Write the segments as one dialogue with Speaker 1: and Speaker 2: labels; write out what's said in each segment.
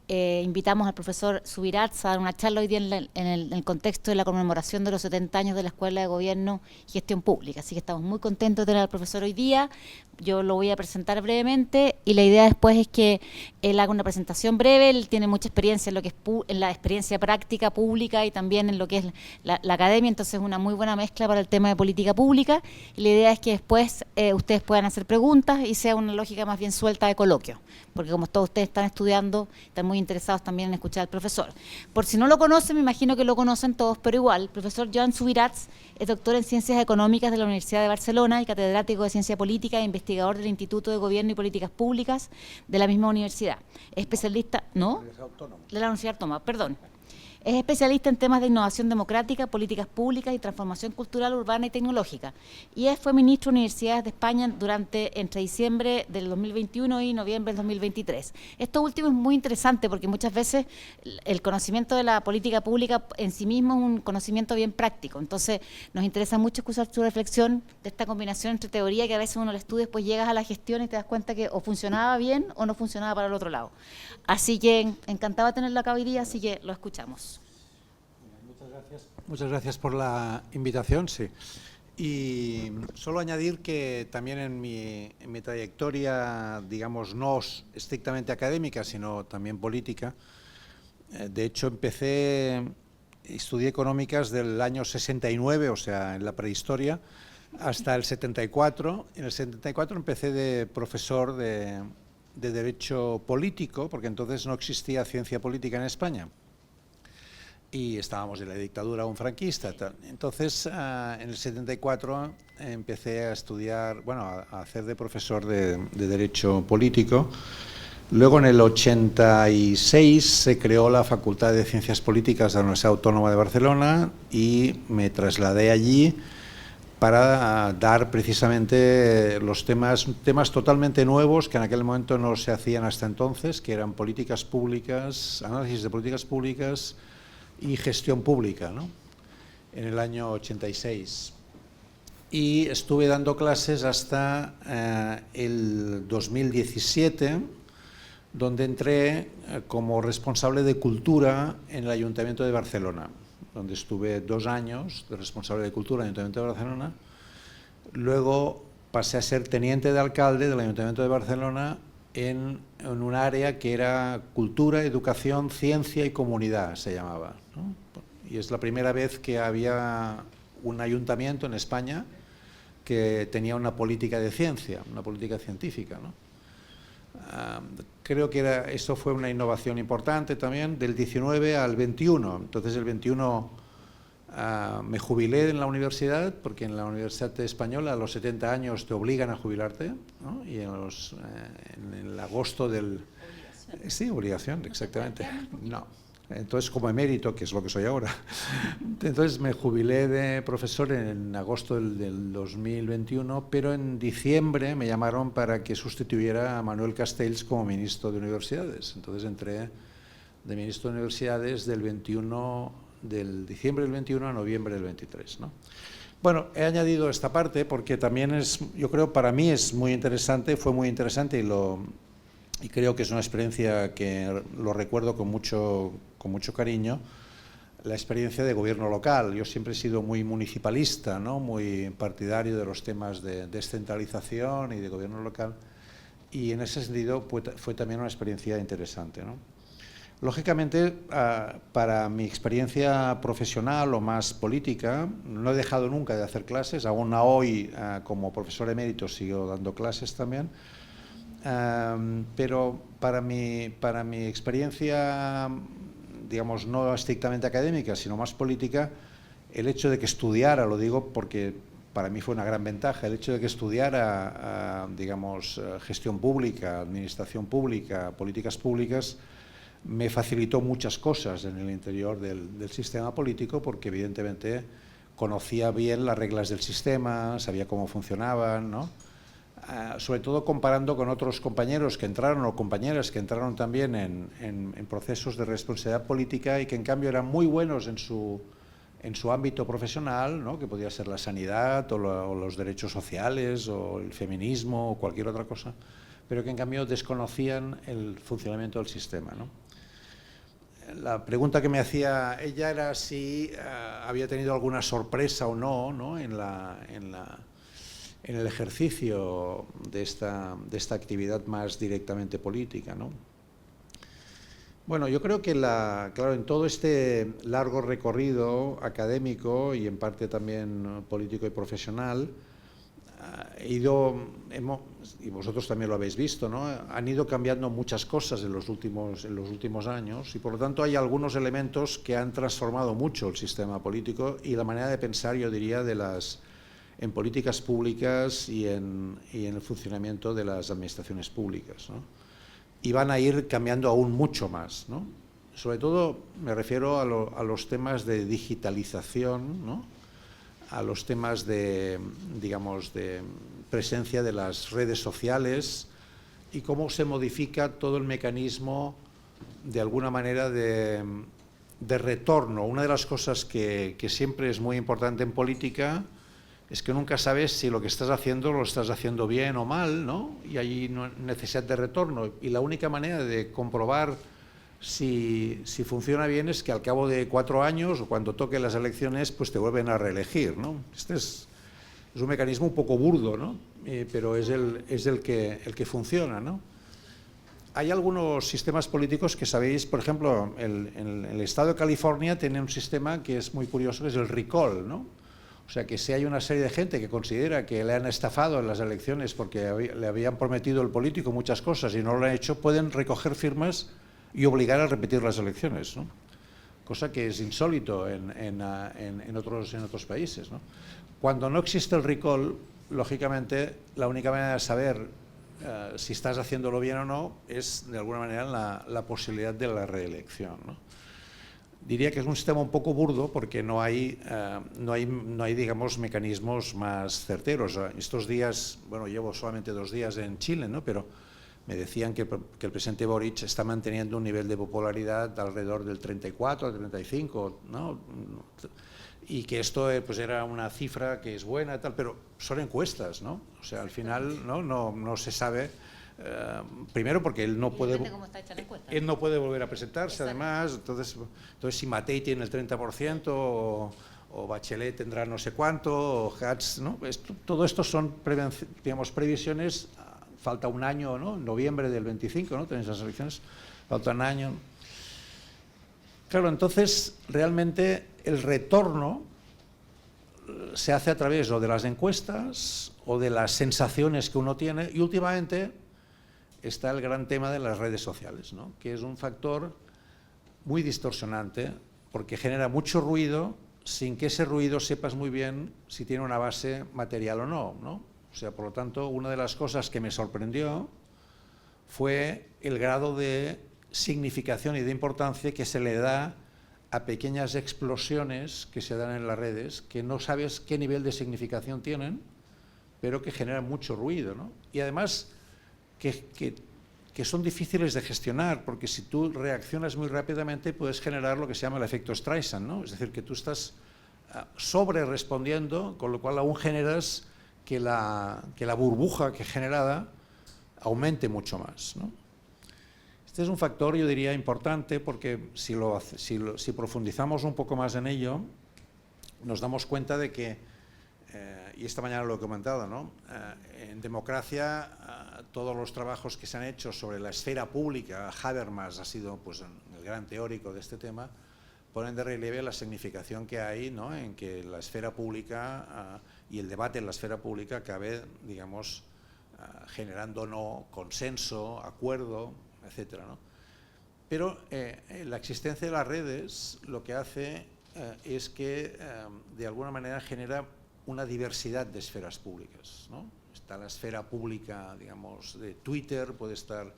Speaker 1: invitamos al profesor Subirats a dar una charla hoy día en el contexto de la conmemoración de los 70 años de la Escuela de Gobierno y Gestión Pública. Así que estamos muy contentos de tener al profesor hoy día. Yo lo voy a presentar brevemente y la idea después es que él haga una presentación breve. Él tiene mucha experiencia en lo que es en la experiencia práctica pública y también en lo que es la academia, entonces es una muy buena mezcla para el tema de política pública. Y la idea es que después ustedes puedan hacer preguntas y sea una lógica más bien suelta de coloquio, porque como todos ustedes están estudiando, están muy interesados también en escuchar al profesor. Por si no lo conocen, me imagino que lo conocen todos, pero igual, el profesor Joan Subirats es doctor en Ciencias Económicas de la Universidad de Barcelona y catedrático de Ciencia Política e investigador del Instituto de Gobierno y Políticas Públicas de la misma universidad. Es especialista, ¿no? De la Universidad Autónoma, perdón. Es especialista en temas de innovación democrática, políticas públicas y transformación cultural, urbana y tecnológica. Y fue ministro de Universidades de España entre diciembre del 2021 y noviembre del 2023. Esto último es muy interesante porque muchas veces el conocimiento de la política pública en sí mismo es un conocimiento bien práctico. Entonces nos interesa mucho escuchar su reflexión de esta combinación entre teoría que a veces uno la estudia, después llegas a la gestión y te das cuenta que o funcionaba bien o no funcionaba para el otro lado. Así que encantado de tenerlo acá hoy día, así que lo escuchamos.
Speaker 2: Muchas gracias por la invitación, sí. Y solo añadir que también en mi trayectoria, digamos, no estrictamente académica, sino también política, de hecho estudié económicas del año 69, o sea, en la prehistoria, hasta el 74. En el 74 empecé de profesor de Derecho Político, porque entonces no existía ciencia política en España. Y estábamos en la dictadura aún franquista. Entonces, en el 74 empecé a estudiar, bueno, a hacer de profesor de Derecho Político. Luego, en el 86, se creó la Facultad de Ciencias Políticas de la Universidad Autónoma de Barcelona y me trasladé allí para dar precisamente los temas totalmente nuevos que en aquel momento no se hacían hasta entonces, que eran políticas públicas, análisis de políticas públicas y gestión pública, ¿no? En el año 86. Y estuve dando clases hasta el 2017, donde entré como responsable de cultura en el Ayuntamiento de Barcelona, donde estuve 2 años de responsable de cultura en el Ayuntamiento de Barcelona. Luego pasé a ser teniente de alcalde del Ayuntamiento de Barcelona en un área que era cultura, educación, ciencia y comunidad, se llamaba, ¿no? Y es la primera vez que había un ayuntamiento en España que tenía una política de ciencia, una política científica, ¿no? Creo que esto fue una innovación importante también, del 19 al 21. Entonces, el 21 me jubilé en la universidad, porque en la Universidad Española a los 70 años te obligan a jubilarte, ¿no? Y en el agosto del... Sí, obligación, exactamente. No. Entonces, como emérito, que es lo que soy ahora. Entonces, me jubilé de profesor en agosto del 2021, pero en diciembre me llamaron para que sustituyera a Manuel Castells como ministro de Universidades. Entonces, entré de ministro de Universidades del diciembre del 21 a noviembre del 23, ¿no? Bueno, he añadido esta parte porque también yo creo, para mí es muy interesante, fue muy interesante y creo que es una experiencia que lo recuerdo con mucho cariño, la experiencia de gobierno local. Yo siempre he sido muy municipalista, ¿no? Muy partidario de los temas de descentralización y de gobierno local, y en ese sentido fue también una experiencia interesante, ¿no? Lógicamente, para mi experiencia profesional o más política, no he dejado nunca de hacer clases, aún hoy como profesor emérito sigo dando clases también, pero para mi experiencia, digamos, no estrictamente académica, sino más política, el hecho de que estudiara, lo digo porque para mí fue una gran ventaja, el hecho de que estudiara, digamos, gestión pública, administración pública, políticas públicas, me facilitó muchas cosas en el interior del sistema político, porque evidentemente conocía bien las reglas del sistema, sabía cómo funcionaban, ¿no? Sobre todo comparando con otros compañeros que entraron o compañeras que entraron también en procesos de responsabilidad política y que en cambio eran muy buenos en su ámbito profesional, ¿no? Que podía ser la sanidad o los derechos sociales o el feminismo o cualquier otra cosa, pero que en cambio desconocían el funcionamiento del sistema, ¿no? la pregunta que me hacía ella era si había tenido alguna sorpresa o no, ¿no? en el ejercicio de esta actividad más directamente política, ¿no? Bueno, yo creo que, claro, en todo este largo recorrido académico y en parte también político y profesional, y vosotros también lo habéis visto, ¿no? Han ido cambiando muchas cosas en los últimos años y por lo tanto hay algunos elementos que han transformado mucho el sistema político y la manera de pensar, yo diría, en políticas públicas y en el funcionamiento de las administraciones públicas, ¿no? Y van a ir cambiando aún mucho más, ¿no? Sobre todo me refiero a los temas de digitalización, ¿no? A los temas de, digamos, de presencia de las redes sociales y cómo se modifica todo el mecanismo, de alguna manera, de retorno. Una de las cosas que siempre es muy importante en política es que nunca sabes si lo que estás haciendo lo estás haciendo bien o mal, ¿no? Y hay necesidad de retorno. Y la única manera de comprobar si funciona bien es que al cabo de 4 años o cuando toquen las elecciones pues te vuelven a reelegir, ¿no? Este es un mecanismo un poco burdo, ¿no? Pero es el que funciona, ¿no? Hay algunos sistemas políticos que sabéis, por ejemplo, el estado de California tiene un sistema que es muy curioso, que es el recall, ¿no? O sea, que si hay una serie de gente que considera que le han estafado en las elecciones porque le habían prometido el político muchas cosas y no lo han hecho, pueden recoger firmas y obligar a repetir las elecciones, ¿no? Cosa que es insólito en otros países, ¿no? Cuando no existe el recall, lógicamente, la única manera de saber si estás haciéndolo bien o no es, de alguna manera, la posibilidad de la reelección, ¿no? Diría que es un sistema un poco burdo porque no hay, digamos, mecanismos más certeros. Estos días, bueno, llevo solamente 2 días en Chile, ¿no? Pero me decían que el presidente Boric está manteniendo un nivel de popularidad alrededor del 34, 35, ¿no? Y que esto pues era una cifra que es buena y tal, pero son encuestas, ¿no? O sea, al final no se sabe. Primero porque él no puede volver a presentarse. Exacto. Además, entonces si Matei tiene el 30% o Bachelet tendrá no sé cuánto, o Hatz, ¿no? Todo esto son, digamos, previsiones. Falta un año, ¿no? En noviembre del 25, ¿no? Tenéis las elecciones, falta un año. Claro, entonces realmente el retorno se hace a través o de las encuestas o de las sensaciones que uno tiene, y últimamente está el gran tema de las redes sociales, ¿no? Que es un factor muy distorsionante porque genera mucho ruido sin que ese ruido sepas muy bien si tiene una base material o no, ¿no? O sea, por lo tanto, una de las cosas que me sorprendió fue el grado de significación y de importancia que se le da a pequeñas explosiones que se dan en las redes, que no sabes qué nivel de significación tienen, pero que generan mucho ruido, ¿no? Y además que son difíciles de gestionar, porque si tú reaccionas muy rápidamente puedes generar lo que se llama el efecto Streisand, ¿no? Es decir, que tú estás sobre respondiendo, con lo cual aún generas que la burbuja que generada aumente mucho más, ¿no? Este es un factor, yo diría, importante, porque si profundizamos un poco más en ello, nos damos cuenta de que, y esta mañana lo he comentado, ¿no? En democracia, todos los trabajos que se han hecho sobre la esfera pública, Habermas ha sido pues, el gran teórico de este tema, ponen de relieve la significación que hay, ¿no? En que la esfera pública y el debate en la esfera pública acabe, digamos, generando no consenso, acuerdo, etcétera, ¿no? Pero la existencia de las redes lo que hace es que de alguna manera genera una diversidad de esferas públicas, ¿no? Está la esfera pública, digamos, de Twitter, puede estar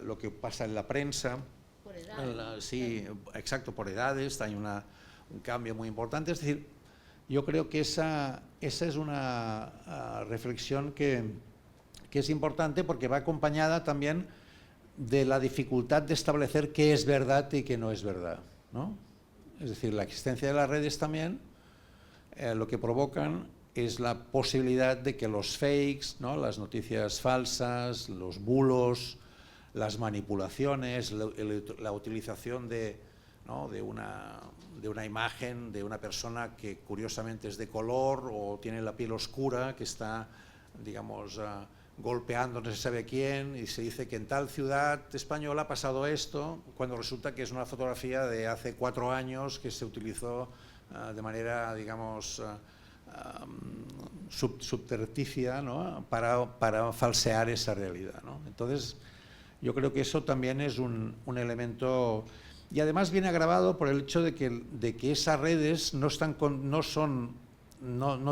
Speaker 2: lo que pasa en la prensa.
Speaker 1: Por edades.
Speaker 2: Sí, exacto, por edades, hay un cambio muy importante. Es decir, yo creo que esa es una reflexión que es importante porque va acompañada también de la dificultad de establecer qué es verdad y qué no es verdad, ¿no? Es decir, la existencia de las redes también lo que provocan es la posibilidad de que los fakes, ¿no? Las noticias falsas, los bulos, las manipulaciones, la utilización ¿no?, de una imagen de una persona que curiosamente es de color o tiene la piel oscura, que está, digamos, golpeando no se sabe quién, y se dice que en tal ciudad española ha pasado esto, cuando resulta que es una fotografía de hace 4 años que se utilizó de manera, digamos, subterfugia, ¿no?, para falsear esa realidad, ¿no? Entonces, yo creo que eso también es un elemento, y además viene agravado por el hecho de que esas redes no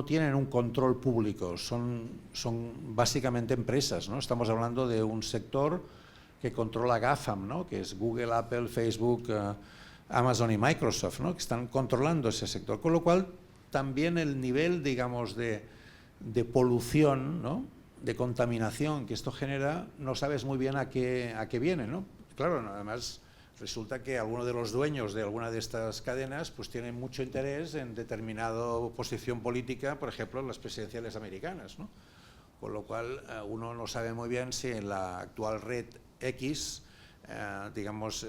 Speaker 2: tienen un control público, son básicamente empresas, ¿no? Estamos hablando de un sector que controla GAFAM, ¿no?, que es Google, Apple, Facebook, Amazon y Microsoft, ¿no?, que están controlando ese sector, con lo cual también el nivel, digamos, de polución, ¿no?, de contaminación que esto genera, no sabes muy bien a qué viene, ¿no? Claro, además resulta que algunos de los dueños de alguna de estas cadenas pues tienen mucho interés en determinada posición política, por ejemplo, en las presidenciales americanas, ¿no? Con lo cual uno no sabe muy bien si en la actual red X, digamos,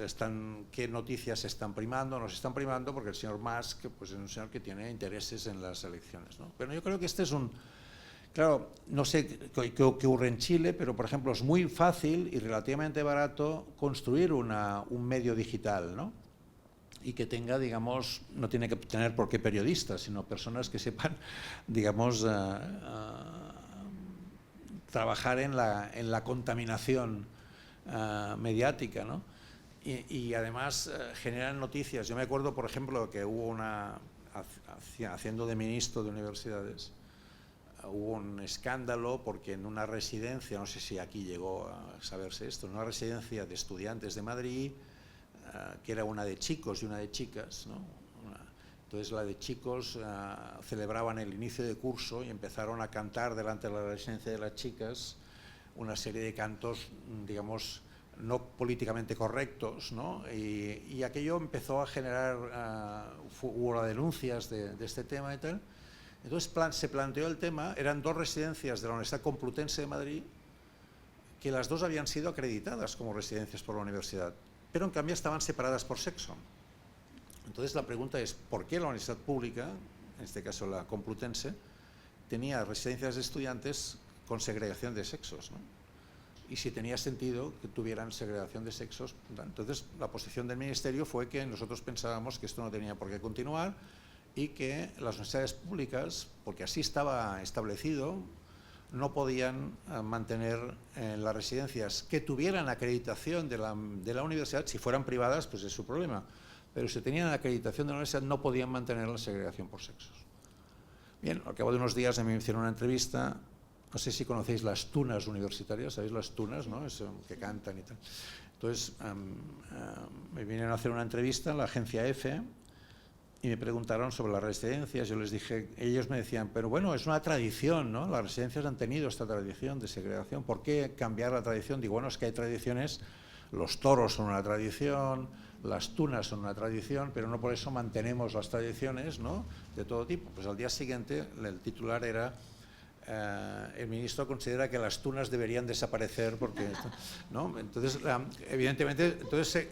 Speaker 2: qué noticias se están primando o no se están primando, porque el señor Musk pues, es un señor que tiene intereses en las elecciones, ¿no? Pero yo creo que este es claro, no sé qué ocurre en Chile, pero por ejemplo es muy fácil y relativamente barato construir un medio digital, ¿no?, y que tenga, digamos, no tiene que tener por qué periodistas, sino personas que sepan, digamos, trabajar en la contaminación mediática, ¿no? Y además generan noticias. Yo me acuerdo, por ejemplo, que hubo haciendo de ministro de universidades, hubo un escándalo porque en una residencia, no sé si aquí llegó a saberse esto, en una residencia de estudiantes de Madrid, que era una de chicos y una de chicas, ¿no? Entonces la de chicos celebraban el inicio de curso y empezaron a cantar delante de la residencia de las chicas una serie de cantos, digamos, no políticamente correctos, ¿no? Y aquello empezó a generar, hubo denuncias de este tema y tal. Entonces se planteó el tema, eran 2 residencias de la Universidad Complutense de Madrid, que las 2 habían sido acreditadas como residencias por la universidad, pero en cambio estaban separadas por sexo. Entonces la pregunta es, ¿por qué la universidad pública, en este caso la Complutense, tenía residencias de estudiantes con segregación de sexos, ¿no? Y si tenía sentido que tuvieran segregación de sexos. Entonces la posición del Ministerio fue que nosotros pensábamos que esto no tenía por qué continuar, y que las universidades públicas, porque así estaba establecido, no podían mantener las residencias que tuvieran acreditación de la universidad. Si fueran privadas, pues es su problema, pero si tenían acreditación de la universidad no podían mantener la segregación por sexos. Bien, al cabo de unos días a mí me hicieron una entrevista, no sé si conocéis las tunas universitarias, ¿sabéis las tunas, no? Que cantan y tal. Entonces me vinieron a hacer una entrevista en la agencia EFE, y me preguntaron sobre las residencias. Yo les dije, ellos me decían, pero bueno, es una tradición, ¿no? Las residencias han tenido esta tradición de segregación, ¿por qué cambiar la tradición? Digo, bueno, es que hay tradiciones, los toros son una tradición, las tunas son una tradición, pero no por eso mantenemos las tradiciones, ¿no?, de todo tipo. Pues al día siguiente el titular era, el ministro considera que las tunas deberían desaparecer porque, ¿no? Entonces, evidentemente,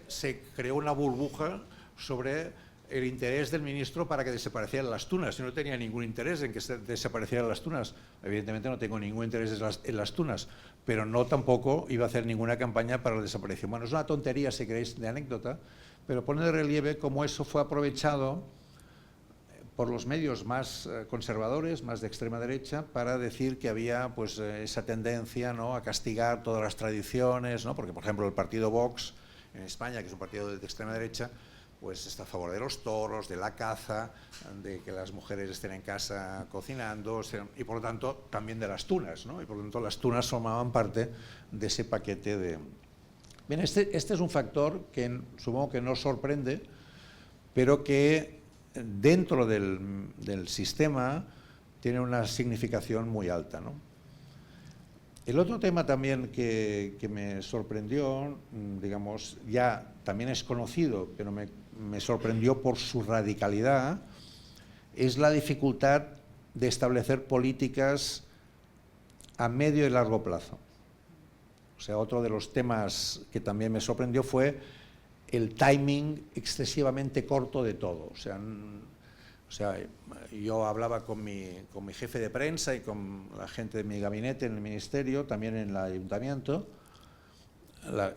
Speaker 2: se creó una burbuja sobre el interés del ministro para que desaparecieran las tunas. Yo no tenía ningún interés en que desaparecieran las tunas. Evidentemente no tengo ningún interés en las tunas, pero no tampoco iba a hacer ninguna campaña para la desaparición. Bueno, es una tontería, si queréis, de anécdota, pero pone de relieve cómo eso fue aprovechado por los medios más conservadores, más de extrema derecha, para decir que había pues esa tendencia, ¿no?, a castigar todas las tradiciones, ¿no? Porque, por ejemplo, el partido Vox en España, que es un partido de extrema derecha, pues está a favor de los toros, de la caza, de que las mujeres estén en casa cocinando, y por lo tanto también de las tunas, ¿no? Y por lo tanto las tunas formaban parte de ese paquete de... Bien, este es un factor que supongo que no sorprende, pero que dentro del sistema tiene una significación muy alta, ¿no? El otro tema también que me sorprendió, digamos, ya también es conocido, pero me sorprendió por su radicalidad, es la dificultad de establecer políticas a medio y largo plazo. O O sea, otro de los temas que también me sorprendió fue el timing excesivamente corto de todo. O sea, yo hablaba con mi jefe de prensa y con la gente de mi gabinete en el ministerio, también en el ayuntamiento. La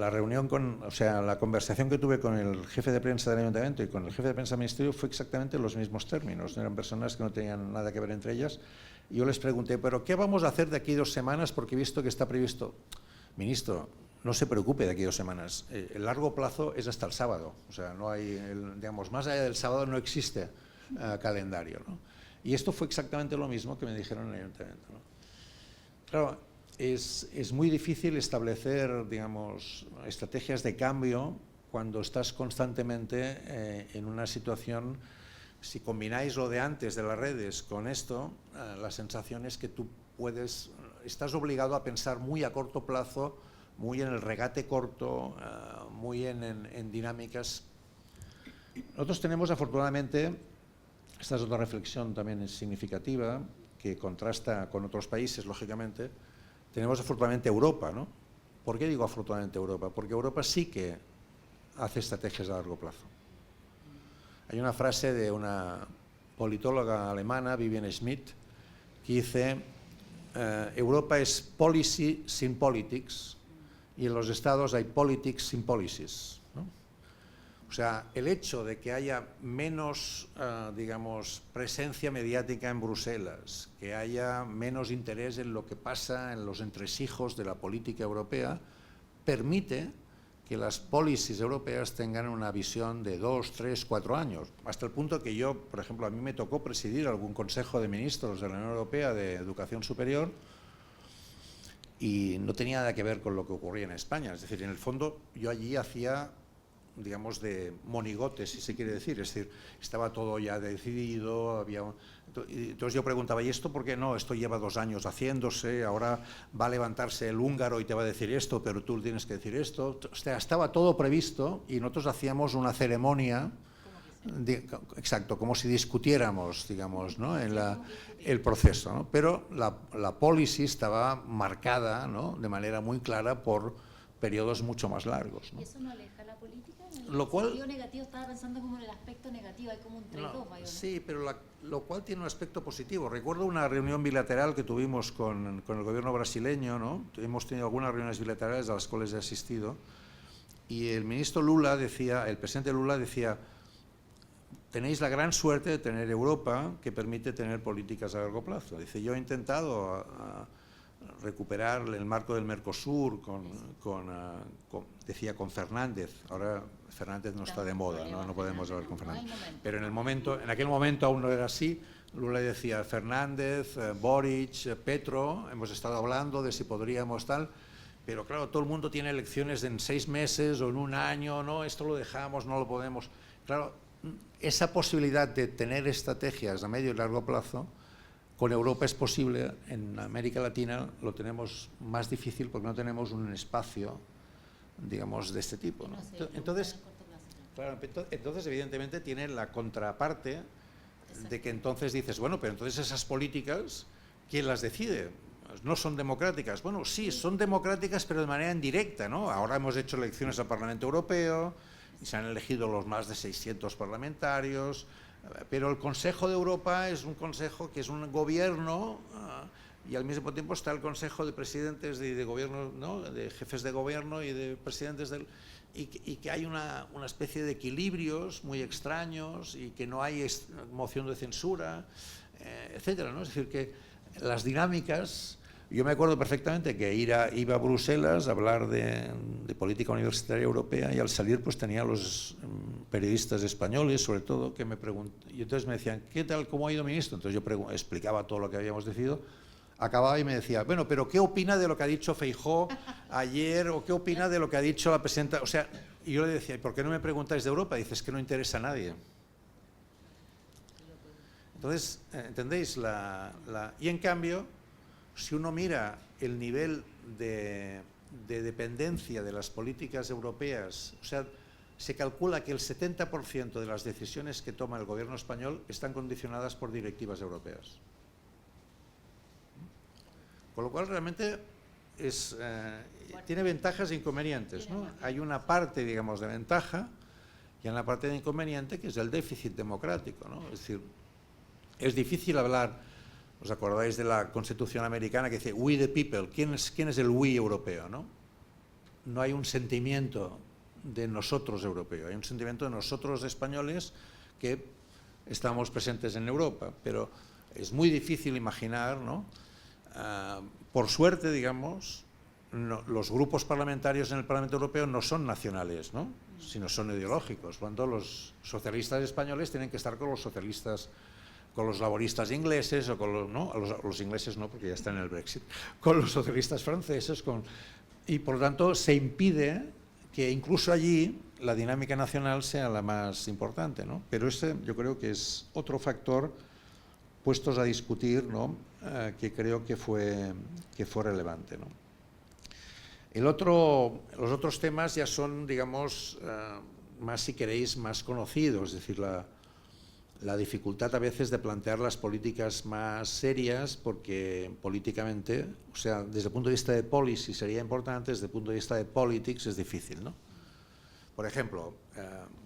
Speaker 2: reunión la conversación que tuve con el jefe de prensa del ayuntamiento y con el jefe de prensa del ministerio fue exactamente los mismos términos. Eran personas que no tenían nada que ver entre ellas. Y yo les pregunté, ¿pero qué vamos a hacer de aquí 2 semanas? Porque he visto que está previsto. Ministro, no se preocupe de aquí 2 semanas. El largo plazo es hasta el sábado. O sea, no hay, digamos, más allá del sábado no existe calendario, ¿no? Y esto fue exactamente lo mismo que me dijeron en el ayuntamiento, ¿no? Claro, es muy difícil establecer, digamos, estrategias de cambio cuando estás constantemente en una situación. Si combináis lo de antes de las redes con esto, la sensación es que tú estás obligado a pensar muy a corto plazo, muy en el regate corto, muy en dinámicas. Nosotros tenemos, afortunadamente, esta es otra reflexión también significativa, que contrasta con otros países, lógicamente. Tenemos afortunadamente Europa, ¿no? ¿Por qué digo afortunadamente Europa? Porque Europa sí que hace estrategias a largo plazo. Hay una frase de una politóloga alemana, Vivienne Schmidt, que dice, Europa es policy sin politics y en los estados hay politics sin policies, ¿no? O sea, el hecho de que haya menos, digamos, presencia mediática en Bruselas, que haya menos interés en lo que pasa en los entresijos de la política europea, permite que las policies europeas tengan una visión de 2, 3, 4 años, hasta el punto que yo, por ejemplo, a mí me tocó presidir algún Consejo de Ministros de la Unión Europea de Educación Superior y no tenía nada que ver con lo que ocurría en España. Es decir, en el fondo yo allí hacía, digamos, de monigote, si se quiere decir, es decir, estaba todo ya decidido, entonces yo preguntaba, ¿y esto por qué no? Esto lleva 2 años haciéndose, ahora va a levantarse el húngaro y te va a decir esto, pero tú tienes que decir esto. O sea, estaba todo previsto y nosotros hacíamos una ceremonia, exacto, como si discutiéramos, digamos, ¿no? el proceso, ¿no? Pero la policy estaba marcada, ¿no? De manera muy clara por periodos mucho más largos, ¿no?
Speaker 1: ¿Y eso no aleja la política?
Speaker 2: Lo cual,
Speaker 1: sentido negativo, estaba pensando como en el aspecto negativo, hay como un trade-off.
Speaker 2: No, sí, pero lo cual tiene un aspecto positivo. Recuerdo una reunión bilateral que tuvimos con el gobierno brasileño, ¿no? Hemos tenido algunas reuniones bilaterales a las cuales he asistido, y el ministro Lula decía, el presidente Lula decía, tenéis la gran suerte de tener Europa que permite tener políticas a largo plazo. Dice, yo he intentado recuperar el marco del Mercosur decía con Fernández. Ahora Fernández no está de moda, no podemos hablar con Fernández, pero en aquel momento aún no era así. Lula decía Fernández, Boric, Petro, hemos estado hablando de si podríamos tal, pero claro, todo el mundo tiene elecciones en 6 meses o en 1 año, no, esto lo dejamos, no lo podemos. Claro, esa posibilidad de tener estrategias a medio y largo plazo con Europa es posible. En América Latina lo tenemos más difícil porque no tenemos un espacio, digamos, de este tipo, ¿no? Entonces, claro, entonces evidentemente tiene la contraparte de que entonces dices, bueno, pero entonces esas políticas, ¿quién las decide? No son democráticas. Bueno, sí, son democráticas, pero de manera indirecta, ¿no? Ahora hemos hecho elecciones al Parlamento Europeo y se han elegido los más de 600 parlamentarios, pero el Consejo de Europa es un consejo que es un gobierno y al mismo tiempo está el Consejo de Presidentes de Gobierno, ¿no? De jefes de gobierno y de presidentes y que hay una especie de equilibrios muy extraños y que no hay moción de censura, etcétera, ¿no? Es decir, que las dinámicas. Yo me acuerdo perfectamente que iba a Bruselas a hablar de política universitaria europea y al salir pues tenía a los periodistas españoles, sobre todo, que me preguntaban, y entonces me decían, ¿qué tal, cómo ha ido, ministro? Entonces yo explicaba todo lo que habíamos decidido, acababa y me decía, bueno, pero ¿qué opina de lo que ha dicho Feijóo ayer o qué opina de lo que ha dicho la presidenta? O sea, y yo le decía, ¿y por qué no me preguntáis de Europa? Dices que no interesa a nadie. Entonces, ¿entendéis? Y en cambio, si uno mira el nivel de dependencia de las políticas europeas, o sea, se calcula que el 70% de las decisiones que toma el gobierno español están condicionadas por directivas europeas. Con lo cual, realmente, tiene ventajas e inconvenientes, ¿no? Hay una parte, digamos, de ventaja y una parte de inconveniente que es el déficit democrático, ¿no? Es decir, es difícil hablar, ¿os acordáis de la Constitución americana que dice "we the people"? ¿Quién es el "we" europeo, no? No hay un sentimiento de nosotros europeo, hay un sentimiento de nosotros españoles que estamos presentes en Europa, pero es muy difícil imaginar, ¿no? Por suerte, digamos, los grupos parlamentarios en el Parlamento Europeo no son nacionales, ¿no? Sino son ideológicos. Cuando los socialistas españoles tienen que estar con los socialistas, con los laboristas ingleses, o con los ingleses no, porque ya están en el Brexit, con los socialistas franceses, y por lo tanto se impide que incluso allí la dinámica nacional sea la más importante, ¿no? Pero ese yo creo que es otro factor puestos a discutir, ¿no? Que creo que fue relevante, ¿no? Los otros temas ya son, digamos, más, si queréis, más conocidos, es decir, la dificultad a veces de plantear las políticas más serias, porque políticamente, o sea, desde el punto de vista de policy sería importante, desde el punto de vista de politics es difícil, ¿no? Por ejemplo,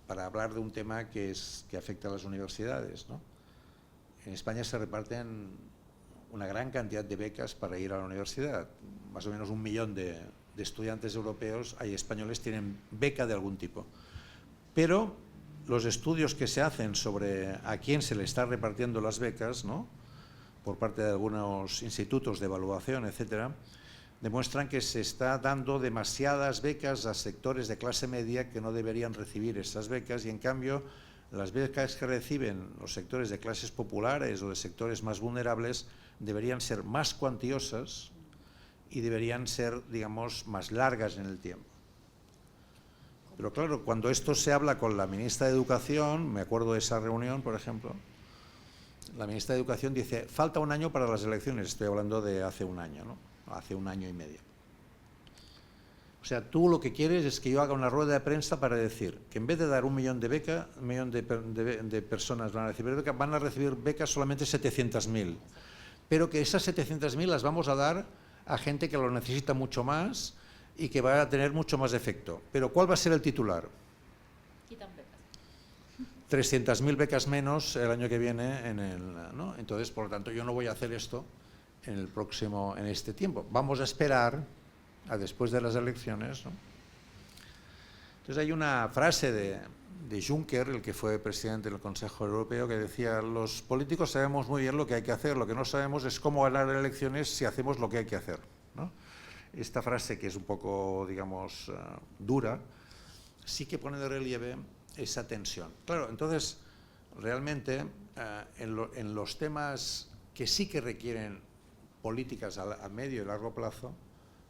Speaker 2: para hablar de un tema que afecta a las universidades, ¿no? En España se reparten una gran cantidad de becas para ir a la universidad, más o menos 1 millón de estudiantes europeos, hay españoles, tienen beca de algún tipo. Pero los estudios que se hacen sobre a quién se le está repartiendo las becas, ¿no? Por parte de algunos institutos de evaluación, etcétera, demuestran que se está dando demasiadas becas a sectores de clase media que no deberían recibir esas becas, y en cambio las becas que reciben los sectores de clases populares o de sectores más vulnerables deberían ser más cuantiosas y deberían ser, digamos, más largas en el tiempo. Pero claro, cuando esto se habla con la ministra de Educación, me acuerdo de esa reunión, por ejemplo, la ministra de Educación dice, falta 1 año para las elecciones, estoy hablando de hace 1 año, ¿no? Hace 1 año y medio. O sea, tú lo que quieres es que yo haga una rueda de prensa para decir que en vez de dar 1 millón de becas, 1 millón de personas van a recibir becas solamente 700.000, pero que esas 700.000 las vamos a dar a gente que lo necesita mucho más y que va a tener mucho más efecto. Pero ¿cuál va a ser el titular?
Speaker 1: Quitan becas.
Speaker 2: 300.000 becas menos el año que viene, ¿no? Entonces, por lo tanto, yo no voy a hacer esto en este tiempo. Vamos a esperar a después de las elecciones, ¿no? Entonces hay una frase de Juncker, el que fue presidente del Consejo Europeo, que decía, los políticos sabemos muy bien lo que hay que hacer, lo que no sabemos es cómo ganar elecciones si hacemos lo que hay que hacer, ¿no? Esta frase, que es un poco, digamos, dura, sí que pone de relieve esa tensión. Claro, entonces, realmente, en los temas que sí que requieren políticas a medio y largo plazo,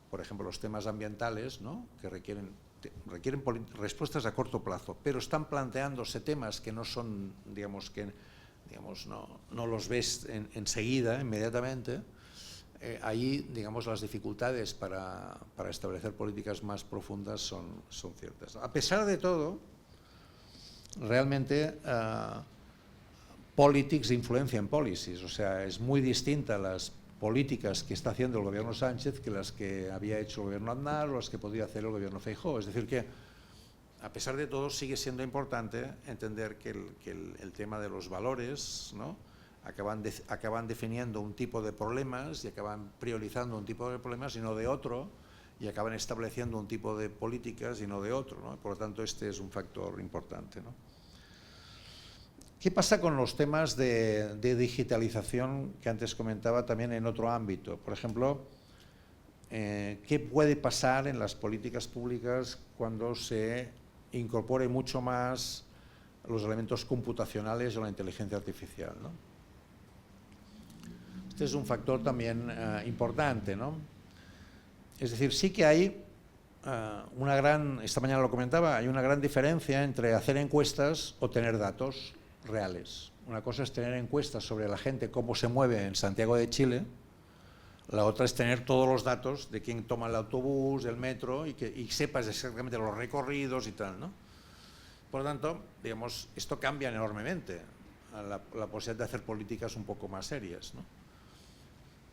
Speaker 2: por ejemplo, los temas ambientales, ¿no? Que requieren respuestas a corto plazo, pero están planteándose temas que no son, digamos, no los ves enseguida, inmediatamente. Ahí, digamos, las dificultades para establecer políticas más profundas son ciertas. A pesar de todo, realmente politics influencia en policies, o sea, es muy distinta las políticas que está haciendo el gobierno Sánchez que las que había hecho el gobierno Aznar o las que podría hacer el gobierno Feijóo. Es decir que, a pesar de todo, sigue siendo importante entender que el tema de los valores, ¿no? acaban definiendo un tipo de problemas y acaban priorizando un tipo de problemas y no de otro, y acaban estableciendo un tipo de políticas y no de otro, ¿no? Por lo tanto, este es un factor importante, ¿no? ¿Qué pasa con los temas de digitalización que antes comentaba también en otro ámbito? Por ejemplo, ¿qué puede pasar en las políticas públicas cuando se incorpore mucho más los elementos computacionales o la inteligencia artificial, ¿no? Este es un factor también importante, ¿no? Es decir, sí que hay esta mañana lo comentaba, hay una gran diferencia entre hacer encuestas o tener datos reales. Una cosa es tener encuestas sobre la gente, cómo se mueve en Santiago de Chile, la otra es tener todos los datos de quién toma el autobús, el metro, y sepas exactamente los recorridos y tal, ¿no? Por lo tanto, digamos, esto cambia enormemente la posibilidad de hacer políticas un poco más serias, ¿no?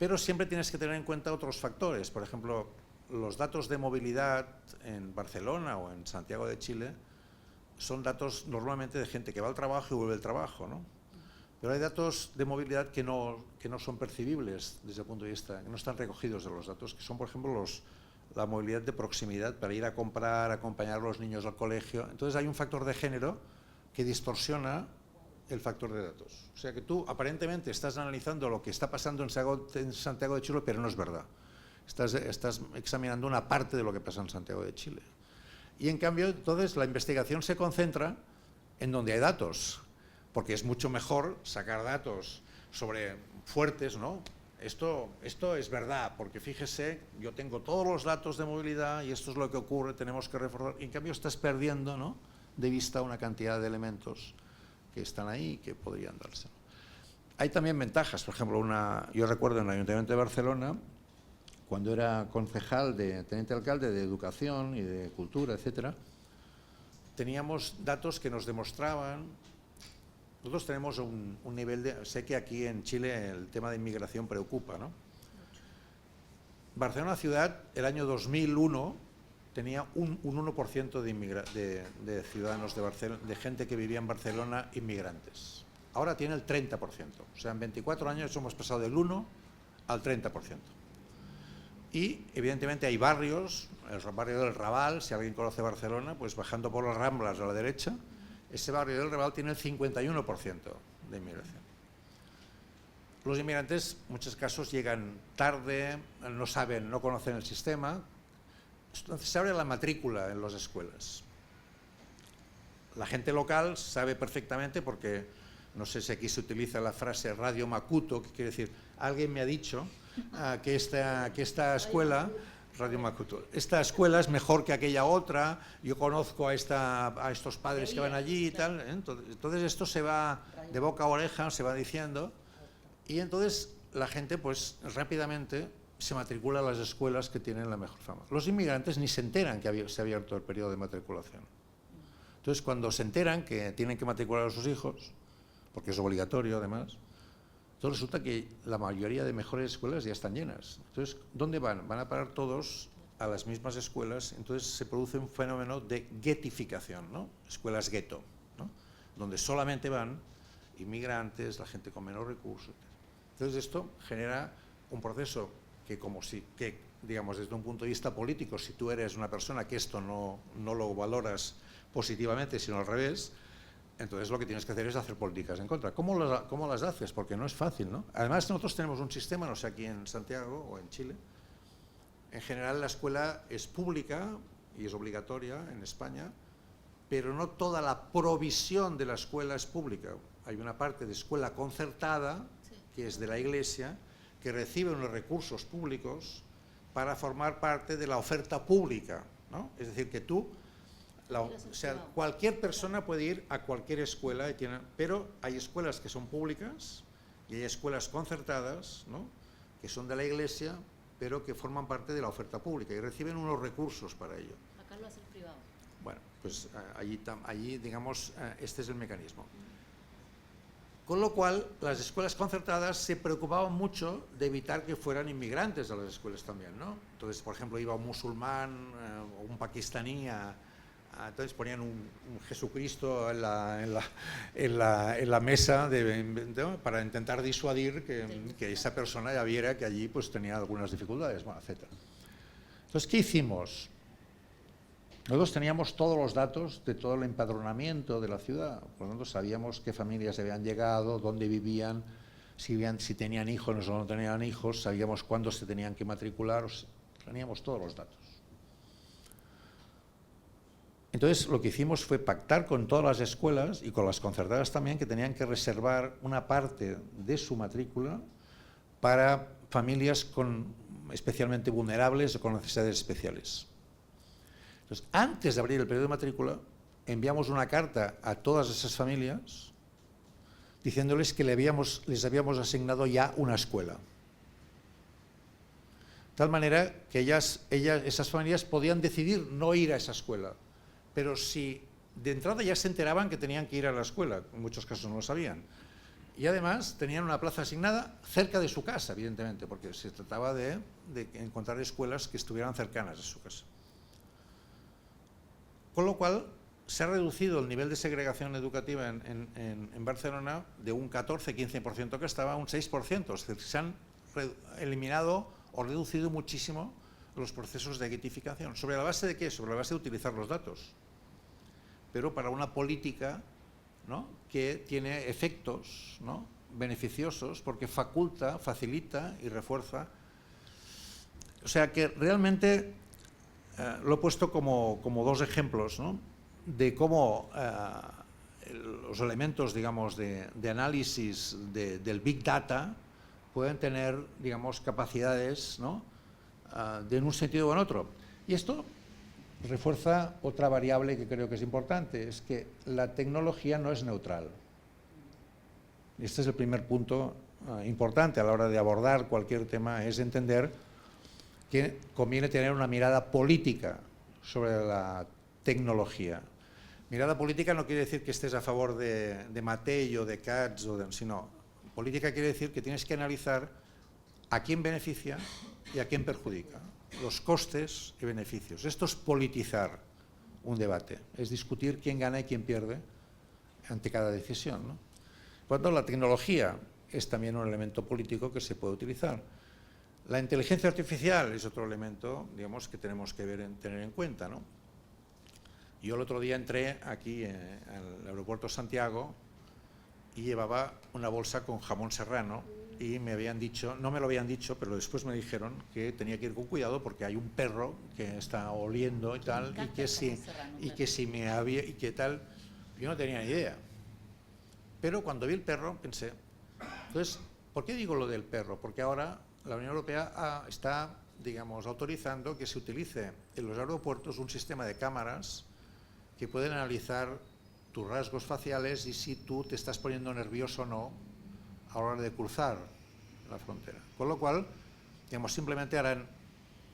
Speaker 2: Pero siempre tienes que tener en cuenta otros factores. Por ejemplo, los datos de movilidad en Barcelona o en Santiago de Chile son datos normalmente de gente que va al trabajo y vuelve al trabajo, ¿no? Pero hay datos de movilidad que no son percibibles desde el punto de vista, que no están recogidos de los datos, que son, por ejemplo, la movilidad de proximidad para ir a comprar, acompañar a los niños al colegio. Entonces hay un factor de género que distorsiona el factor de datos. O sea que tú aparentemente estás analizando lo que está pasando en Santiago de Chile, pero no es verdad. Estás examinando una parte de lo que pasa en Santiago de Chile. Y en cambio, entonces, la investigación se concentra en donde hay datos, porque es mucho mejor sacar datos sobre fuertes, ¿no? Esto es verdad, porque fíjese, yo tengo todos los datos de movilidad y esto es lo que ocurre, tenemos que reforzar. Y en cambio estás perdiendo, ¿no?, de vista una cantidad de elementos que están ahí y que podrían darse. Hay también ventajas, por ejemplo, yo recuerdo en el Ayuntamiento de Barcelona, cuando era concejal teniente alcalde de Educación y de Cultura, etcétera, teníamos datos que nos demostraban. Nosotros tenemos un nivel de... Sé que aquí en Chile el tema de inmigración preocupa, ¿no? Barcelona ciudad, el año 2001, tenía un 1% de ciudadanos de Barcelona, de gente que vivía en Barcelona, inmigrantes. Ahora tiene el 30%. O sea, en 24 años hemos pasado del 1 al 30%. Y, evidentemente, hay barrios, el barrio del Raval, si alguien conoce Barcelona, pues bajando por las Ramblas a la derecha, ese barrio del Raval tiene el 51% de inmigración. Los inmigrantes, en muchos casos, llegan tarde, no conocen el sistema. Entonces se abre la matrícula en las escuelas. La gente local sabe perfectamente, porque no sé si aquí se utiliza la frase radio Macuto, que quiere decir, alguien me ha dicho que esta escuela, Radio Macuto, esta escuela es mejor que aquella otra, yo conozco a estos padres que van allí y tal. Entonces esto se va de boca a oreja, se va diciendo, y entonces la gente pues rápidamente se matricula a las escuelas que tienen la mejor fama. Los inmigrantes ni se enteran que se ha abierto el periodo de matriculación. Entonces, cuando se enteran que tienen que matricular a sus hijos, porque es obligatorio además, entonces resulta que la mayoría de mejores escuelas ya están llenas. Entonces, ¿dónde van? Van a parar todos a las mismas escuelas. Entonces se produce un fenómeno de guetificación, ¿no? Escuelas gueto, ¿no?, donde solamente van inmigrantes, la gente con menos recursos. Entonces esto genera un proceso que digamos, desde un punto de vista político, si tú eres una persona que esto no lo valoras positivamente, sino al revés, entonces lo que tienes que hacer es hacer políticas en contra. ¿Cómo las haces? Porque no es fácil, ¿no? Además, nosotros tenemos un sistema, no sé, aquí en Santiago o en Chile, en general la escuela es pública y es obligatoria en España, pero no toda la provisión de la escuela es pública. Hay una parte de escuela concertada, que es de la Iglesia, que recibe unos recursos públicos para formar parte de la oferta pública, ¿no? Es decir, que cualquier persona puede ir a cualquier escuela, pero hay escuelas que son públicas y hay escuelas concertadas, ¿no?, que son de la Iglesia, pero que forman parte de la oferta pública y reciben unos recursos para ello.
Speaker 1: Acá lo hace el privado.
Speaker 2: Bueno, pues allí digamos, este es el mecanismo. Con lo cual, las escuelas concertadas se preocupaban mucho de evitar que fueran inmigrantes a las escuelas también, ¿no? Entonces, por ejemplo, iba un musulmán o un pakistaní entonces ponían un Jesucristo en la mesa para intentar disuadir que esa persona ya viera que allí pues tenía algunas dificultades, bueno, etc. Entonces, ¿qué hicimos? Nosotros teníamos todos los datos de todo el empadronamiento de la ciudad, por lo tanto sabíamos qué familias habían llegado, dónde vivían, si tenían hijos o no tenían hijos, sabíamos cuándo se tenían que matricular, teníamos todos los datos. Entonces lo que hicimos fue pactar con todas las escuelas y con las concertadas también, que tenían que reservar una parte de su matrícula para familias especialmente vulnerables o con necesidades especiales. Entonces, antes de abrir el periodo de matrícula, enviamos una carta a todas esas familias diciéndoles que les habíamos asignado ya una escuela. De tal manera que esas familias podían decidir no ir a esa escuela. Pero si de entrada ya se enteraban que tenían que ir a la escuela, en muchos casos no lo sabían, Y además tenían una plaza asignada cerca de su casa, evidentemente, porque se trataba de encontrar escuelas que estuvieran cercanas a su casa. Con lo cual, se ha reducido el nivel de segregación educativa en Barcelona de un 14-15% que estaba a un 6%. Es decir, se han eliminado o reducido muchísimo los procesos de guetificación. ¿Sobre la base de qué? Sobre la base de utilizar los datos. Pero para una política, ¿no?, que tiene efectos, ¿no?, beneficiosos porque faculta, facilita y refuerza. O sea que realmente lo he puesto como dos ejemplos, ¿no?, de cómo los elementos, digamos, de análisis del Big Data pueden tener, digamos, capacidades, ¿no?, en un sentido o en otro. Y esto refuerza otra variable que creo que es importante, es que la tecnología no es neutral. Este es el primer punto importante a la hora de abordar cualquier tema, es entender que conviene tener una mirada política sobre la tecnología. Mirada política no quiere decir que estés a favor de Matei o de Katz, sino política quiere decir que tienes que analizar a quién beneficia y a quién perjudica, los costes y beneficios. Esto es politizar un debate, es discutir quién gana y quién pierde ante cada decisión, ¿no? Por lo tanto, la tecnología es también un elemento político que se puede utilizar. La inteligencia artificial es otro elemento, digamos, que tenemos que tener en cuenta, ¿no? Yo el otro día entré aquí al aeropuerto Santiago y llevaba una bolsa con jamón serrano y me habían dicho, no me lo habían dicho, pero después me dijeron que tenía que ir con cuidado porque hay un perro que está oliendo y tal, y que si me había, y que tal, yo no tenía ni idea. Pero cuando vi el perro pensé, entonces, ¿por qué digo lo del perro? Porque ahora la Unión Europea está, digamos, autorizando que se utilice en los aeropuertos un sistema de cámaras que pueden analizar tus rasgos faciales y si tú te estás poniendo nervioso o no a la hora de cruzar la frontera. Con lo cual, digamos, simplemente harán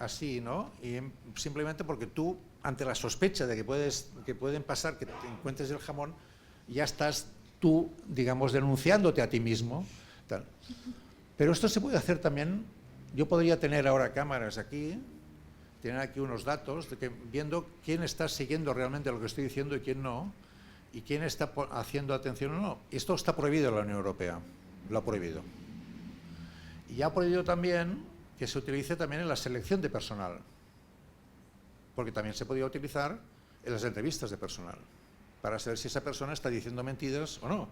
Speaker 2: así, ¿no? Y simplemente porque tú, ante la sospecha de que pueden pasar, que te encuentres el jamón, ya estás tú, digamos, denunciándote a ti mismo. Tal. Pero esto se puede hacer también. Yo podría tener ahora cámaras aquí, tener aquí unos datos, viendo quién está siguiendo realmente lo que estoy diciendo y quién no, y quién está haciendo atención o no. Esto está prohibido en la Unión Europea, lo ha prohibido. Y ha prohibido también que se utilice también en la selección de personal, porque también se podía utilizar en las entrevistas de personal, para saber si esa persona está diciendo mentiras o no,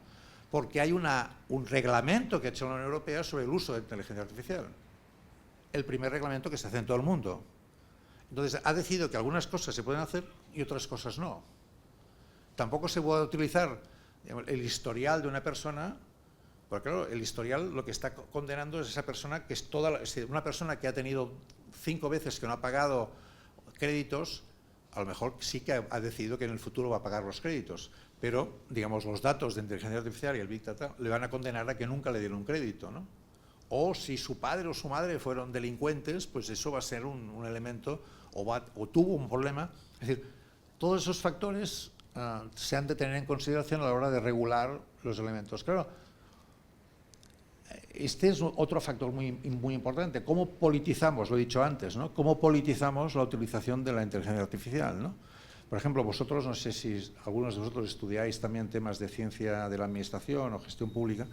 Speaker 2: porque hay un reglamento que ha hecho la Unión Europea sobre el uso de inteligencia artificial, el primer reglamento que se hace en todo el mundo. Entonces, ha decidido que algunas cosas se pueden hacer y otras cosas no. Tampoco se puede utilizar, digamos, el historial de una persona, porque claro, el historial lo que está condenando es esa persona que es una persona que ha tenido 5 veces que no ha pagado créditos, a lo mejor sí que ha decidido que en el futuro va a pagar los créditos, pero, digamos, los datos de inteligencia artificial y el Big Data le van a condenar a que nunca le dieron un crédito, ¿no? O si su padre o su madre fueron delincuentes, pues eso va a ser un elemento, o tuvo un problema. Es decir, todos esos factores se han de tener en consideración a la hora de regular los elementos. Claro, este es otro factor muy importante. ¿Cómo politizamos? Lo he dicho antes, ¿no? ¿Cómo politizamos la utilización de la inteligencia artificial, ¿no? Por ejemplo, vosotros, no sé si algunos de vosotros estudiáis también temas de ciencia de la administración o gestión pública.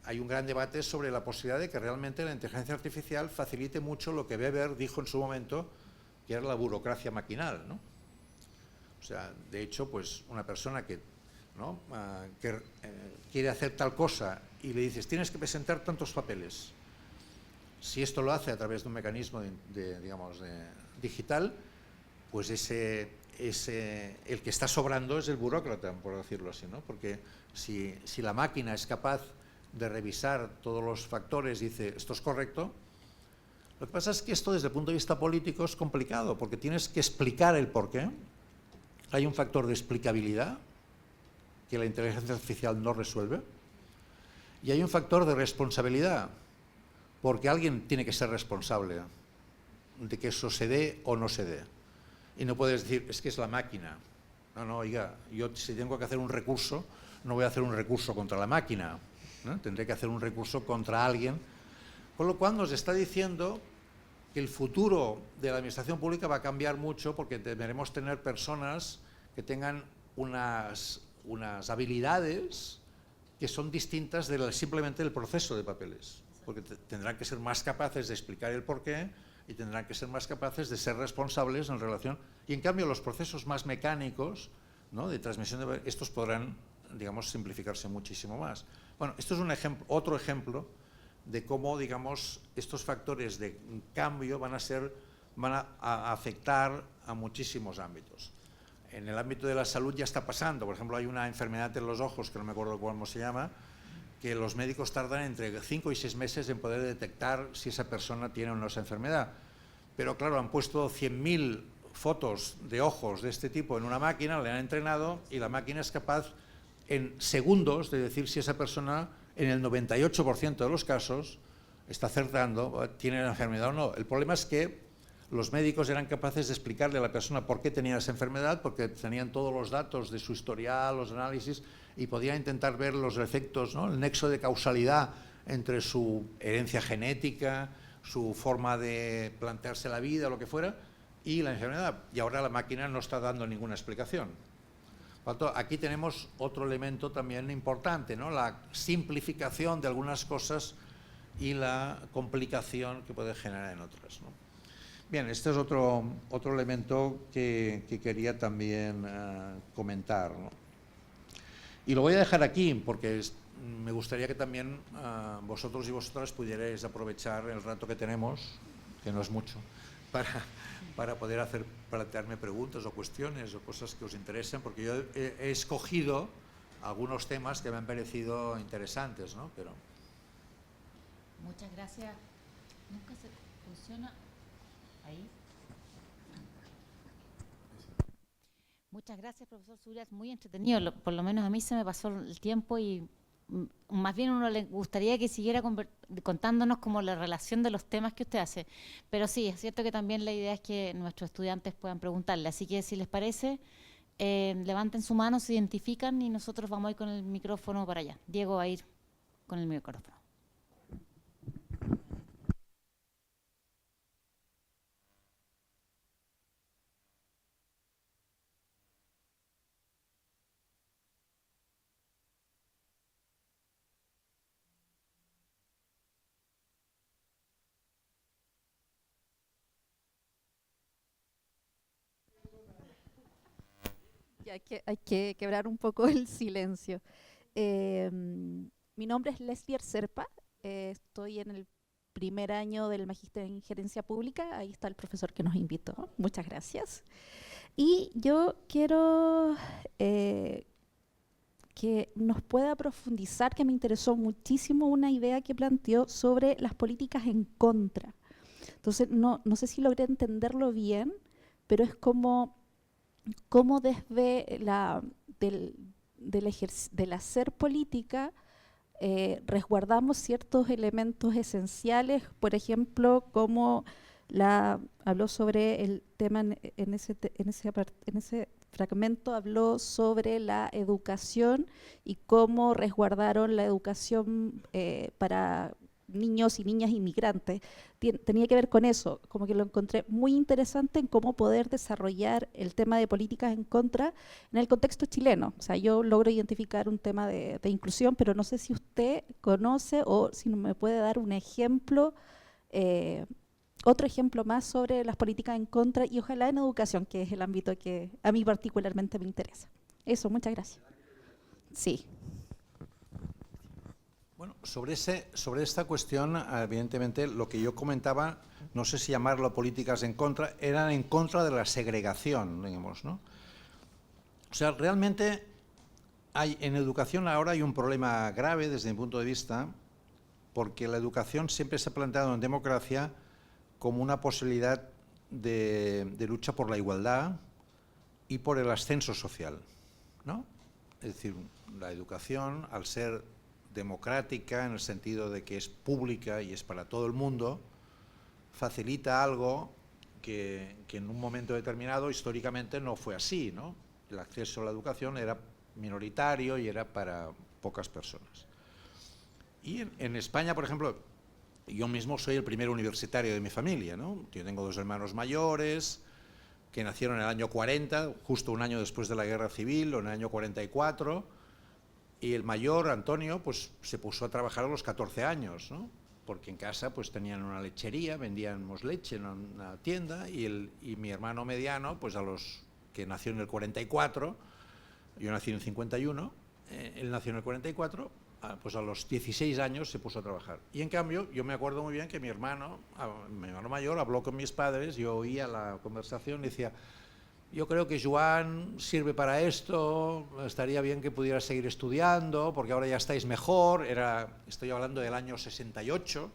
Speaker 2: Hay un gran debate sobre la posibilidad de que realmente la inteligencia artificial facilite mucho lo que Weber dijo en su momento, que era la burocracia maquinal, ¿no? O sea, de hecho, pues una persona que quiere hacer tal cosa y le dices, tienes que presentar tantos papeles. Si esto lo hace a través de un mecanismo digamos, digital, pues el que está sobrando es el burócrata, por decirlo así, ¿no? Porque si la máquina es capaz de revisar todos los factores y dice, esto es correcto, lo que pasa es que esto desde el punto de vista político es complicado, porque tienes que explicar el porqué. Hay un factor de explicabilidad que la inteligencia artificial no resuelve, y hay un factor de responsabilidad, porque alguien tiene que ser responsable de que eso se dé o no se dé. Y no puedes decir, es que es la máquina. No, oiga, yo si tengo que hacer un recurso, no voy a hacer un recurso contra la máquina, ¿no? Tendré que hacer un recurso contra alguien, con lo cual nos está diciendo que el futuro de la administración pública va a cambiar mucho porque deberemos tener personas que tengan unas habilidades que son distintas simplemente del proceso de papeles, porque tendrán que ser más capaces de explicar el porqué y tendrán que ser más capaces de ser responsables en relación, y en cambio los procesos más mecánicos, ¿no?, de transmisión de estos podrán, digamos, simplificarse muchísimo más. Bueno, esto es un ejemplo, otro ejemplo de cómo, digamos, estos factores de cambio van a afectar a muchísimos ámbitos. En el ámbito de la salud ya está pasando. Por ejemplo, hay una enfermedad en los ojos, que no me acuerdo cómo se llama, que los médicos tardan entre 5 y 6 meses en poder detectar si esa persona tiene o no esa enfermedad. Pero claro, han puesto 100.000 fotos de ojos de este tipo en una máquina, le han entrenado y la máquina es capaz en segundos de decir si esa persona, en el 98% de los casos, está acertando, tiene la enfermedad o no. El problema es que los médicos eran capaces de explicarle a la persona por qué tenía esa enfermedad, porque tenían todos los datos de su historial, los análisis, y podían intentar ver los efectos, ¿no?, el nexo de causalidad entre su herencia genética, su forma de plantearse la vida, lo que fuera, y la enfermedad. Y ahora la máquina no está dando ninguna explicación. Por lo tanto, aquí tenemos otro elemento también importante, ¿no?, la simplificación de algunas cosas y la complicación que puede generar en otras, ¿no? Bien, este es otro elemento que quería también comentar, ¿no? Y lo voy a dejar aquí porque me gustaría que también vosotros y vosotras pudierais aprovechar el rato que tenemos, que no es mucho, para poder plantearme preguntas o cuestiones o cosas que os interesen, porque yo he escogido algunos temas que me han parecido interesantes, ¿no? Pero...
Speaker 1: Muchas gracias. Nunca se funciona ahí. Muchas gracias, profesor Subirat, muy entretenido. Por lo menos a mí se me pasó el tiempo y más bien uno le gustaría que siguiera contándonos como la relación de los temas que usted hace. Pero sí, es cierto que también la idea es que nuestros estudiantes puedan preguntarle. Así que si les parece, levanten su mano, se identifican y nosotros vamos a ir con el micrófono para allá. Diego va a ir con el micrófono.
Speaker 3: Y hay que quebrar un poco el silencio. Mi nombre es Leslie Serpa, estoy en el primer año del Magíster en Gerencia Pública, ahí está el profesor que nos invitó, muchas gracias. Y yo quiero que nos pueda profundizar, que me interesó muchísimo una idea que planteó sobre las políticas en contra. Entonces, no sé si logré entenderlo bien, pero es como desde del hacer política resguardamos ciertos elementos esenciales, por ejemplo, como habló sobre el tema en ese fragmento, habló sobre la educación y cómo resguardaron la educación para niños y niñas inmigrantes. Tenía que ver con eso, como que lo encontré muy interesante en cómo poder desarrollar el tema de políticas en contra en el contexto chileno. O sea, yo logro identificar un tema de inclusión, pero no sé si usted conoce o si me puede dar un ejemplo, otro ejemplo más sobre las políticas en contra y ojalá en educación, que es el ámbito que a mí particularmente me interesa. Eso, muchas gracias. Sí.
Speaker 2: Bueno, sobre esta cuestión, evidentemente, lo que yo comentaba, no sé si llamarlo políticas en contra, eran en contra de la segregación, digamos, ¿no? O sea, realmente en educación ahora hay un problema grave desde mi punto de vista, porque la educación siempre se ha planteado en democracia como una posibilidad de lucha por la igualdad y por el ascenso social, ¿no? Es decir, la educación, al ser democrática en el sentido de que es pública y es para todo el mundo, facilita algo que en un momento determinado históricamente no fue así, ¿no? El acceso a la educación era minoritario y era para pocas personas. Y en España, por ejemplo, yo mismo soy el primer universitario de mi familia, ¿no? Yo tengo 2 hermanos mayores que nacieron en el año 40, justo un año después de la Guerra Civil, o en el año 44, y el mayor, Antonio, pues se puso a trabajar a los 14 años, ¿no? Porque en casa pues tenían una lechería, vendíamos leche en una tienda, y mi hermano mediano, pues que nació en el 44, yo nací en el 51, él nació en el 44, pues a los 16 años se puso a trabajar. Y en cambio, yo me acuerdo muy bien que mi hermano mayor habló con mis padres, yo oía la conversación y decía, yo creo que Joan sirve para esto, estaría bien que pudiera seguir estudiando, porque ahora ya estáis mejor. Estoy hablando del año 68,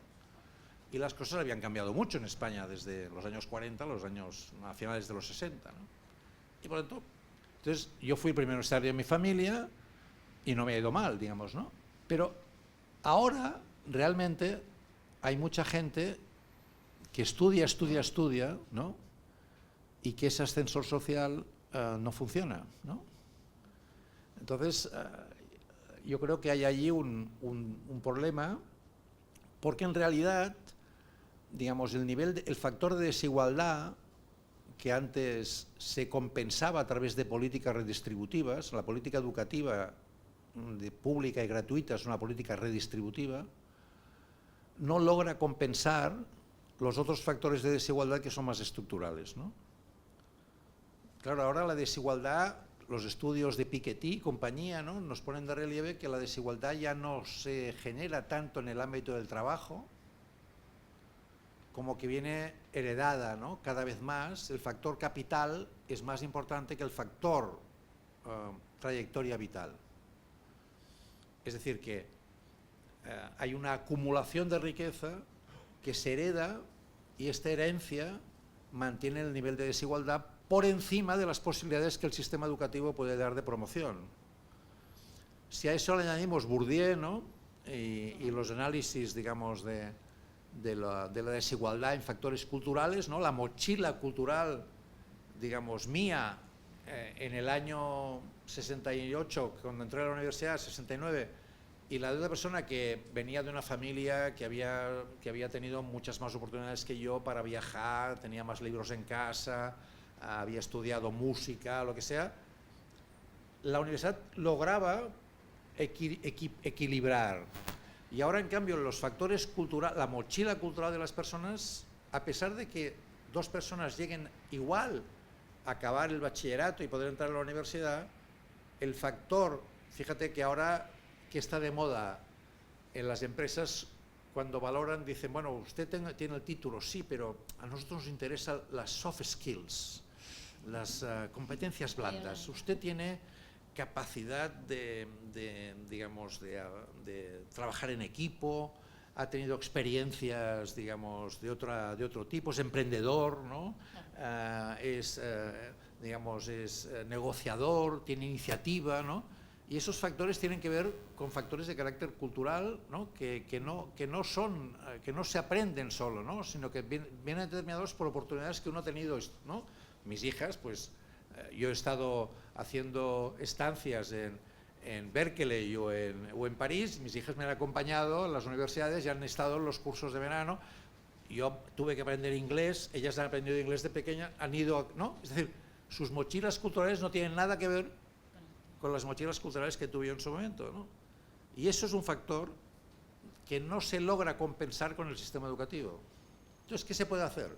Speaker 2: y las cosas habían cambiado mucho en España desde los años 40 a finales de los 60, ¿no? Y por lo tanto, entonces yo fui el primer universitario de mi familia y no me ha ido mal, digamos, ¿no? Pero ahora realmente hay mucha gente que estudia, ¿no? Y que ese ascensor social no funciona, ¿no? Entonces, yo creo que hay allí un problema, porque en realidad, digamos, el factor de desigualdad que antes se compensaba a través de políticas redistributivas, la política educativa pública y gratuita es una política redistributiva, no logra compensar los otros factores de desigualdad que son más estructurales, ¿no? Claro, ahora la desigualdad, los estudios de Piketty y compañía, ¿no?, nos ponen de relieve que la desigualdad ya no se genera tanto en el ámbito del trabajo, como que viene heredada, ¿no? Cada vez más el factor capital es más importante que el factor trayectoria vital. Es decir, que hay una acumulación de riqueza que se hereda, y esta herencia mantiene el nivel de desigualdad por encima de las posibilidades que el sistema educativo puede dar de promoción. Si a eso le añadimos Bourdieu, ¿no?, y los análisis, digamos, de la desigualdad en factores culturales, ¿no?, la mochila cultural, digamos, mía, en el año 68, cuando entré a la universidad, 69, y la de una persona que venía de una familia que había tenido muchas más oportunidades que yo para viajar, tenía más libros en casa, había estudiado música, lo que sea, la universidad lograba equilibrar. Y ahora, en cambio, los factores culturales, la mochila cultural de las personas, a pesar de que 2 personas lleguen igual a acabar el bachillerato y poder entrar a la universidad, el factor, fíjate que ahora que está de moda en las empresas, cuando valoran, dicen, bueno, usted tiene el título, sí, pero a nosotros nos interesan las soft skills, las competencias blandas. Usted tiene capacidad de trabajar en equipo, ha tenido experiencias, digamos, de otro tipo, es emprendedor, ¿no? Es negociador, tiene iniciativa, ¿no? Y esos factores tienen que ver con factores de carácter cultural, ¿no?, que no se aprenden solo, ¿no?, sino que vienen determinados por oportunidades que uno ha tenido, ¿no? Mis hijas, pues yo he estado haciendo estancias en Berkeley o en París, mis hijas me han acompañado a las universidades y han estado en los cursos de verano. Yo tuve que aprender inglés, ellas han aprendido inglés de pequeña, han ido, ¿no? Es decir, sus mochilas culturales no tienen nada que ver con las mochilas culturales que tuve yo en su momento, ¿no? Y eso es un factor que no se logra compensar con el sistema educativo. Entonces, ¿qué se puede hacer?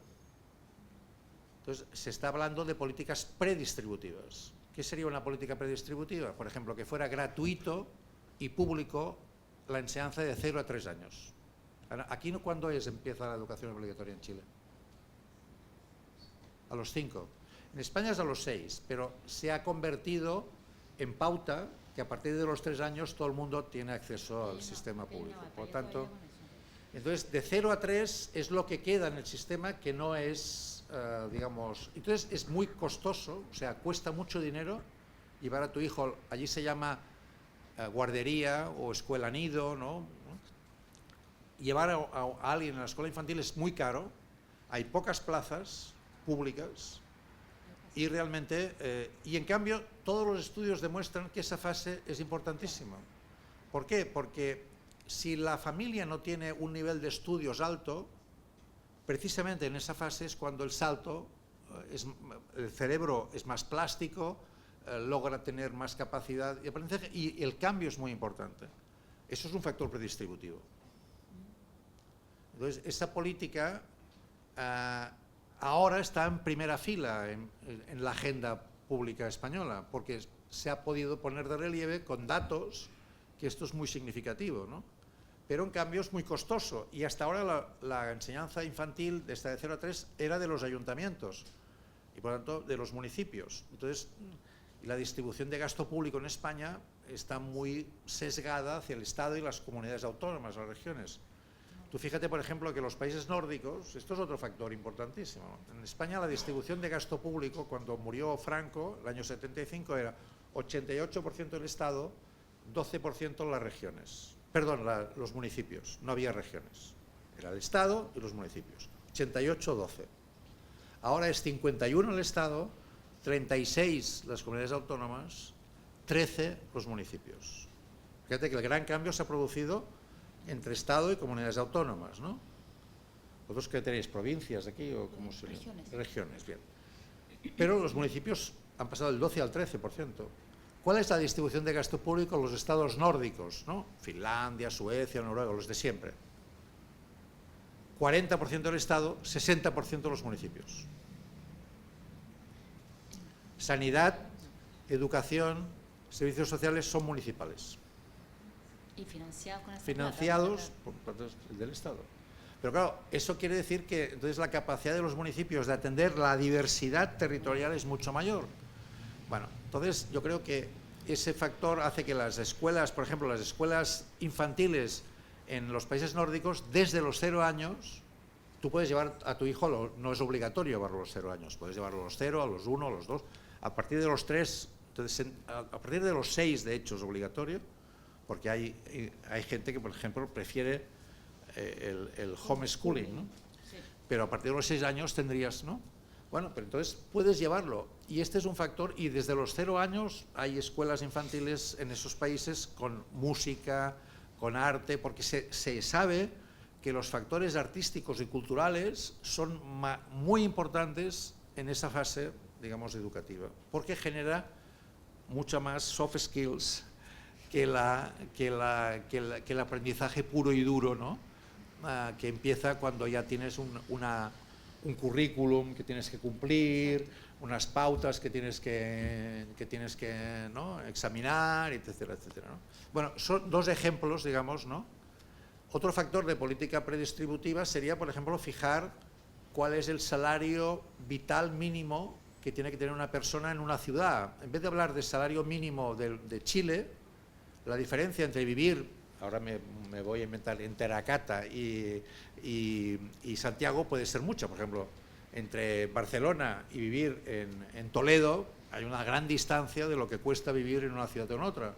Speaker 2: Entonces, se está hablando de políticas predistributivas. ¿Qué sería una política predistributiva? Por ejemplo, que fuera gratuito y público la enseñanza de 0 a 3 años. Aquí, ¿cuándo empieza la educación obligatoria en Chile? A los 5. En España es a los 6, pero se ha convertido en pauta que a partir de los 3 años todo el mundo tiene acceso al sistema público. Por lo tanto, entonces, de 0 a 3 es lo que queda en el sistema, que no es, digamos, entonces es muy costoso, o sea, cuesta mucho dinero llevar a tu hijo, allí se llama guardería o escuela nido, ¿no? Llevar a alguien a la escuela infantil es muy caro, hay pocas plazas públicas Y realmente, y en cambio, todos los estudios demuestran que esa fase es importantísima. ¿Por qué? Porque si la familia no tiene un nivel de estudios alto, precisamente en esa fase es cuando el salto, el cerebro es más plástico, logra tener más capacidad de aprendizaje y el cambio es muy importante. Eso es un factor predistributivo. Entonces, esa política ahora está en primera fila en la agenda pública española, porque se ha podido poner de relieve con datos que esto es muy significativo, ¿no? Pero en cambio es muy costoso y hasta ahora la enseñanza infantil desde de 0 a 3 era de los ayuntamientos y por lo tanto de los municipios. Entonces, la distribución de gasto público en España está muy sesgada hacia el Estado y las comunidades autónomas, las regiones. Tú fíjate, por ejemplo, que los países nórdicos, esto es otro factor importantísimo. En España la distribución de gasto público, cuando murió Franco, el año 75, era 88% el Estado, 12% las regiones. Perdón, los municipios, no había regiones. Era el Estado y los municipios. 88-12. Ahora es 51 el Estado, 36 las comunidades autónomas, 13 los municipios. Fíjate que el gran cambio se ha producido entre Estado y comunidades autónomas, ¿no? ¿Vosotros qué tenéis? ¿Provincias aquí o cómo se llama?
Speaker 1: Regiones.
Speaker 2: Regiones, bien. Pero los municipios han pasado del 12 al 13%. ¿Cuál es la distribución de gasto público en los estados nórdicos, ¿no? Finlandia, Suecia, Noruega, los de siempre. 40% del Estado, 60% de los municipios. Sanidad, educación, servicios sociales son municipales.
Speaker 1: Y financiados con esa
Speaker 2: Financiados
Speaker 1: plata,
Speaker 2: por el del Estado. Pero claro, eso quiere decir que entonces la capacidad de los municipios de atender la diversidad territorial es mucho mayor. Bueno, entonces yo creo que ese factor hace que las escuelas, por ejemplo, las escuelas infantiles en los países nórdicos, desde los 0 años, tú puedes llevar a tu hijo, no es obligatorio llevarlo a los 0 años, puedes llevarlo a los 0, a los 1, a los 2, a partir de los 3, entonces, a partir de los 6 de hecho es obligatorio, porque hay gente que, por ejemplo, prefiere el homeschooling, ¿no?
Speaker 1: Sí.
Speaker 2: Pero a partir de los 6 años tendrías, ¿no? Bueno, pero entonces puedes llevarlo. Y este es un factor, y desde los 0 años hay escuelas infantiles en esos países con música, con arte, porque se sabe que los factores artísticos y culturales son muy importantes en esa fase, digamos, educativa, porque genera mucha más soft skills que el aprendizaje puro y duro, ¿no? Que empieza cuando ya tienes un currículum que tienes que cumplir, unas pautas que tienes que ¿no? examinar, etcétera, etcétera, ¿no? Bueno, son 2 ejemplos, digamos, ¿no? Otro factor de política predistributiva sería, por ejemplo, fijar cuál es el salario vital mínimo que tiene que tener una persona en una ciudad. En vez de hablar de salario mínimo de Chile, la diferencia entre vivir, ahora me voy a inventar, en Teracata y Santiago puede ser mucha. Por ejemplo, entre Barcelona y vivir en Toledo hay una gran distancia de lo que cuesta vivir en una ciudad o en otra.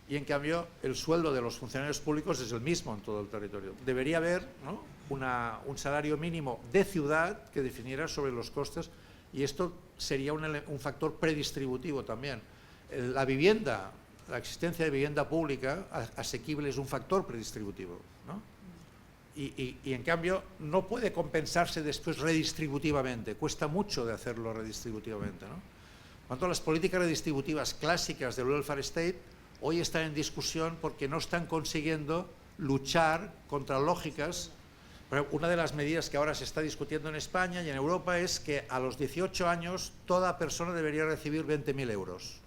Speaker 2: Y en cambio el sueldo de los funcionarios públicos es el mismo en todo el territorio. Debería haber, ¿no? un salario mínimo de ciudad que definiera sobre los costes, y esto sería un factor predistributivo también. La vivienda, la existencia de vivienda pública asequible es un factor predistributivo, ¿no? Y en cambio no puede compensarse después redistributivamente, cuesta mucho de hacerlo redistributivamente, ¿no? Por tanto, las políticas redistributivas clásicas del welfare state hoy están en discusión porque no están consiguiendo luchar contra lógicas. Una de las medidas que ahora se está discutiendo en España y en Europa es que a los 18 años toda persona debería recibir 20.000 euros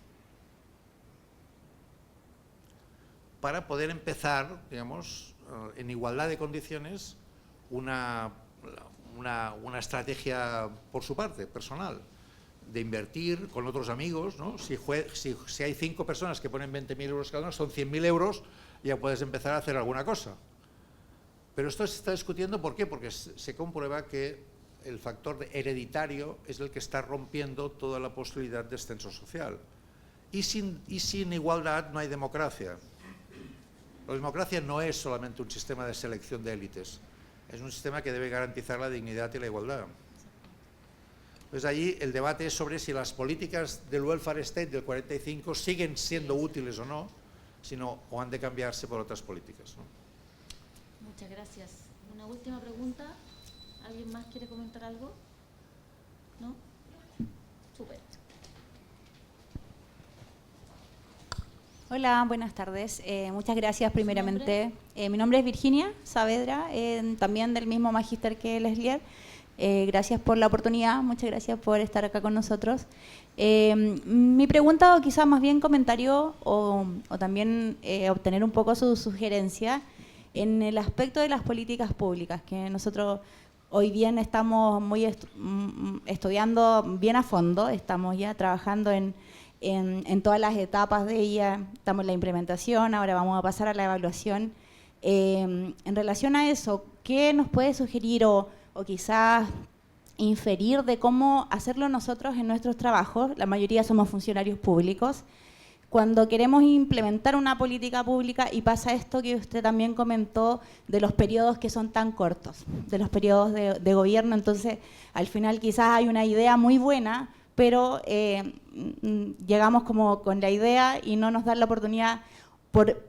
Speaker 2: para poder empezar, digamos, en igualdad de condiciones, una estrategia por su parte, personal, de invertir con otros amigos, ¿no? Si hay 5 personas que ponen 20.000 euros cada uno, son 100.000 euros, ya puedes empezar a hacer alguna cosa. Pero esto se está discutiendo, ¿por qué? Porque se comprueba que el factor hereditario es el que está rompiendo toda la posibilidad de ascenso social. Y sin igualdad no hay democracia. La democracia no es solamente un sistema de selección de élites, es un sistema que debe garantizar la dignidad y la igualdad. Entonces allí el debate es sobre si las políticas del welfare state del 45 siguen siendo útiles o no, o han de cambiarse por otras políticas, ¿no?
Speaker 1: Muchas gracias. Una última pregunta. ¿Alguien más quiere comentar algo? ¿No? Súper.
Speaker 4: Hola, buenas tardes. Muchas gracias primeramente. Mi nombre es Virginia Saavedra, también del mismo magíster que Leslier. Gracias por la oportunidad, muchas gracias por estar acá con nosotros. Mi pregunta, o quizás más bien comentario, o también obtener un poco su sugerencia en el aspecto de las políticas públicas, que nosotros hoy bien estamos muy estudiando bien a fondo, estamos ya trabajando en todas las etapas de ella, estamos en la implementación, ahora vamos a pasar a la evaluación. En relación a eso, ¿qué nos puede sugerir o quizás inferir de cómo hacerlo nosotros en nuestros trabajos? La mayoría somos funcionarios públicos. Cuando queremos implementar una política pública y pasa esto que usted también comentó de los periodos que son tan cortos, de los periodos de gobierno, entonces al final quizás hay una idea muy buena, pero llegamos como con la idea y no nos dan la oportunidad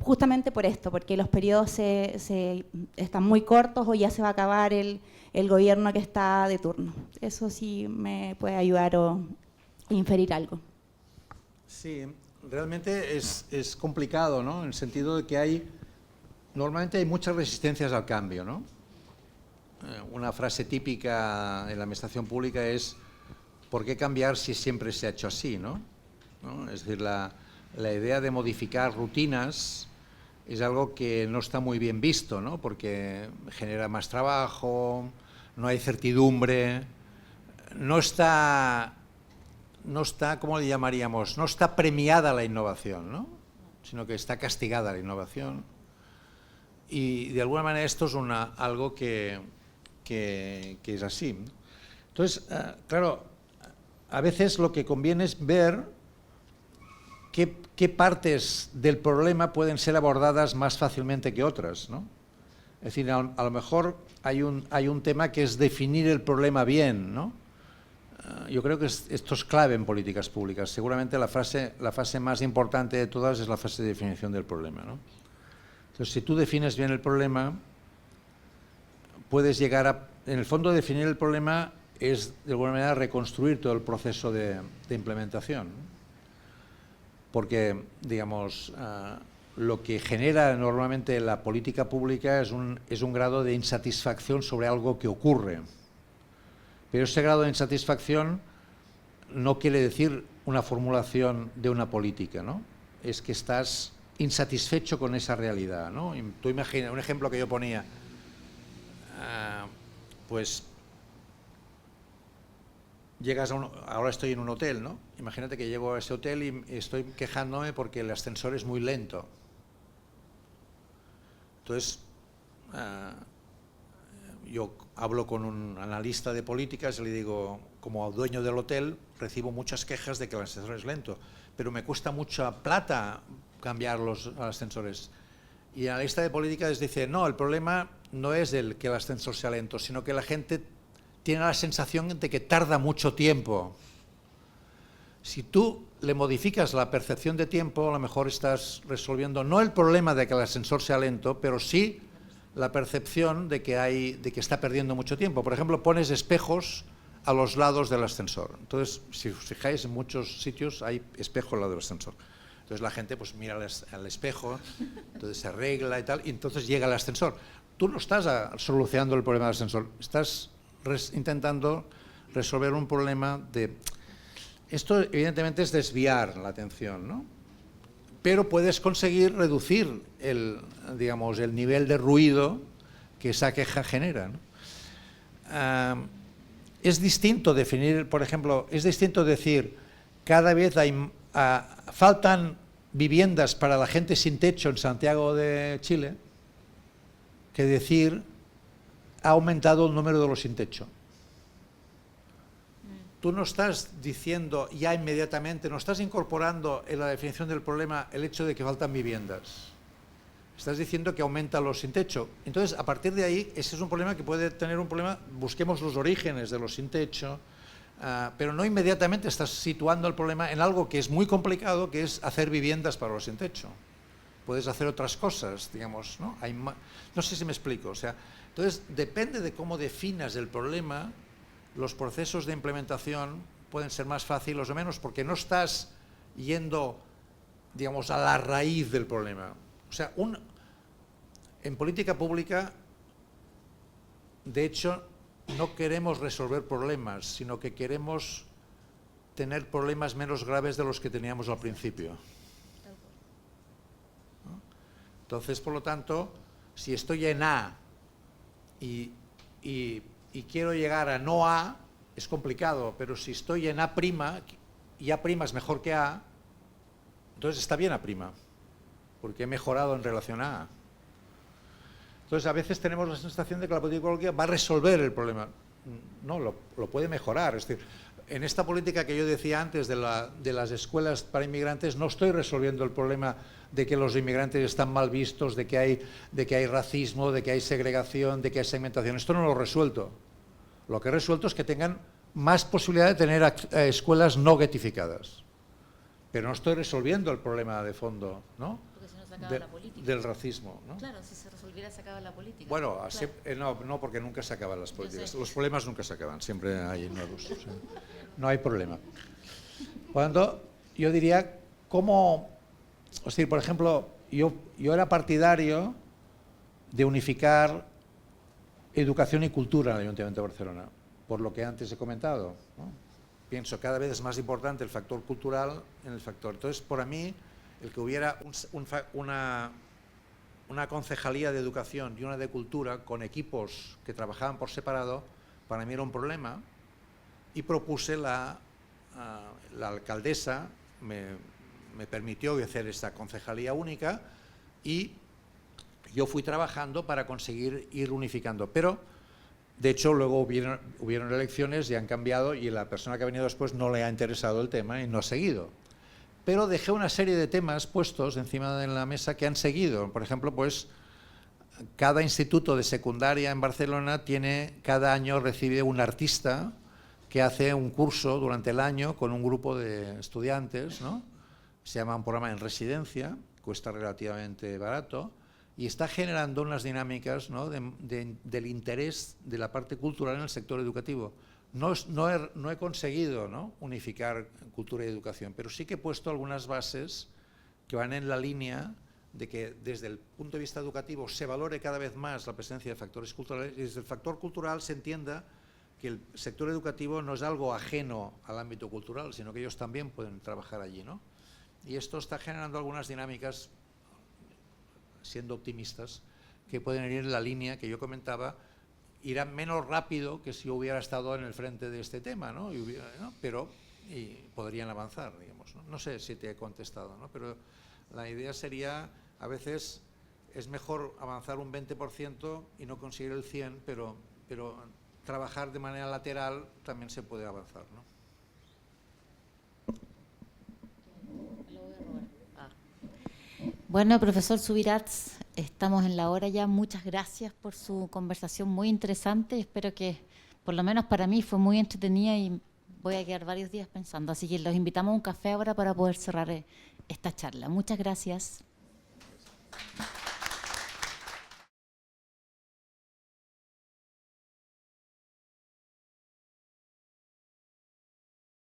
Speaker 4: justamente por esto, porque los periodos están muy cortos o ya se va a acabar el gobierno que está de turno. Eso sí me puede ayudar o inferir algo.
Speaker 2: Sí, realmente es complicado, ¿no? En el sentido de que normalmente hay muchas resistencias al cambio, ¿no? Una frase típica en la administración pública es ¿por qué cambiar si siempre se ha hecho así, ¿no? Es decir, la idea de modificar rutinas es algo que no está muy bien visto, ¿no? Porque genera más trabajo, no hay certidumbre, no está, ¿cómo le llamaríamos? No está premiada la innovación, ¿no? Sino que está castigada la innovación. Y de alguna manera esto es algo que es así. Entonces, claro, a veces lo que conviene es ver qué partes del problema pueden ser abordadas más fácilmente que otras, ¿no? Es decir, a lo mejor hay un tema que es definir el problema bien, ¿no? Yo creo que esto es clave en políticas públicas. Seguramente la fase más importante de todas es la fase de definición del problema, ¿no? Entonces, si tú defines bien el problema, puedes llegar en el fondo, definir el problema es, de alguna manera, reconstruir todo el proceso de implementación. Porque, digamos, lo que genera normalmente la política pública es un grado de insatisfacción sobre algo que ocurre. Pero ese grado de insatisfacción no quiere decir una formulación de una política, ¿no? Es que estás insatisfecho con esa realidad, ¿no? Tú imagina, un ejemplo que yo ponía, pues llegas ahora estoy en un hotel, ¿no? Imagínate que llego a ese hotel y estoy quejándome porque el ascensor es muy lento. Entonces, yo hablo con un analista de políticas y le digo, como dueño del hotel, recibo muchas quejas de que el ascensor es lento, pero me cuesta mucha plata cambiar los ascensores. Y el analista de políticas dice, no, el problema no es que el ascensor sea lento, sino que la gente tiene la sensación de que tarda mucho tiempo. Si tú le modificas la percepción de tiempo, a lo mejor estás resolviendo no el problema de que el ascensor sea lento, pero sí la percepción de que está perdiendo mucho tiempo. Por ejemplo, pones espejos a los lados del ascensor. Entonces, si os fijáis, en muchos sitios hay espejo al lado del ascensor. Entonces la gente pues mira al espejo, entonces se arregla y tal, y entonces llega el ascensor. Tú no estás solucionando el problema del ascensor, estás intentando resolver un problema de... Esto evidentemente es desviar la atención, ¿no? Pero puedes conseguir reducir el nivel de ruido que esa queja genera, ¿no? Es distinto definir, por ejemplo, es distinto decir cada vez faltan viviendas para la gente sin techo en Santiago de Chile, que decir ha aumentado el número de los sin techo. Tú no estás diciendo ya inmediatamente, no estás incorporando en la definición del problema el hecho de que faltan viviendas. Estás diciendo que aumenta los sin techo. Entonces, a partir de ahí, ese es un problema que puede tener un problema. Busquemos los orígenes de los sin techo, pero no inmediatamente estás situando el problema en algo que es muy complicado, que es hacer viviendas para los sin techo. Puedes hacer otras cosas, digamos, ¿no? No sé si me explico. O sea, entonces, depende de cómo definas el problema, los procesos de implementación pueden ser más fáciles o menos, porque no estás yendo, digamos, a la raíz del problema. O sea, en política pública, de hecho, no queremos resolver problemas, sino que queremos tener problemas menos graves de los que teníamos al principio. ¿No? Entonces, por lo tanto, si estoy en A y quiero llegar a no A, es complicado, pero si estoy en A' y A' es mejor que A, entonces está bien A', porque he mejorado en relación a A. Entonces, a veces tenemos la sensación de que la política ecológica va a resolver el problema. No, lo puede mejorar. Es decir, en esta política que yo decía antes de las escuelas para inmigrantes, no estoy resolviendo el problema de que los inmigrantes están mal vistos, de que hay racismo, de que hay segregación, de que hay segmentación. Esto no lo he resuelto. Lo que he resuelto es que tengan más posibilidad de tener escuelas no ghettificadas. Pero no estoy resolviendo el problema de fondo, ¿no?
Speaker 1: Porque si no se acaba la política.
Speaker 2: Del racismo, ¿no?
Speaker 1: Claro, si se resolviera se acaba la política.
Speaker 2: Bueno, no, porque nunca se acaban las políticas. Los problemas nunca se acaban, siempre hay nuevos. O sea, no hay problema. Cuando yo diría, es decir, por ejemplo, yo era partidario de unificar educación y cultura en el Ayuntamiento de Barcelona, por lo que antes he comentado, ¿no? Pienso cada vez es más importante el factor cultural en el factor. Entonces, para mí, el que hubiera una concejalía de educación y una de cultura con equipos que trabajaban por separado, para mí era un problema, y propuse la alcaldesa, me permitió hacer esta concejalía única, y yo fui trabajando para conseguir ir unificando. Pero, de hecho, luego hubieron elecciones y han cambiado, y la persona que ha venido después no le ha interesado el tema y no ha seguido. Pero dejé una serie de temas puestos encima de la mesa que han seguido. Por ejemplo, pues cada instituto de secundaria en Barcelona cada año recibe un artista que hace un curso durante el año con un grupo de estudiantes, ¿no? Se llama un programa en residencia, cuesta relativamente barato, y está generando unas dinámicas, ¿no? del interés de la parte cultural en el sector educativo. No he conseguido, ¿no? unificar cultura y educación, pero sí que he puesto algunas bases que van en la línea de que desde el punto de vista educativo se valore cada vez más la presencia de factores culturales, y desde el factor cultural se entienda que el sector educativo no es algo ajeno al ámbito cultural, sino que ellos también pueden trabajar allí, ¿no? Y esto está generando algunas dinámicas, siendo optimistas, que pueden ir en la línea que yo comentaba. Irán menos rápido que si yo hubiera estado en el frente de este tema, ¿no? Pero podrían avanzar, digamos, ¿no? No sé si te he contestado, ¿no? Pero la idea sería, a veces es mejor avanzar un 20% y no conseguir el 100%, pero trabajar de manera lateral también se puede avanzar, ¿no?
Speaker 1: Bueno, profesor Subirats, estamos en la hora ya. Muchas gracias por su conversación muy interesante. Espero que, por lo menos para mí, fue muy entretenida y voy a quedar varios días pensando. Así que los invitamos a un café ahora para poder cerrar esta charla. Muchas gracias.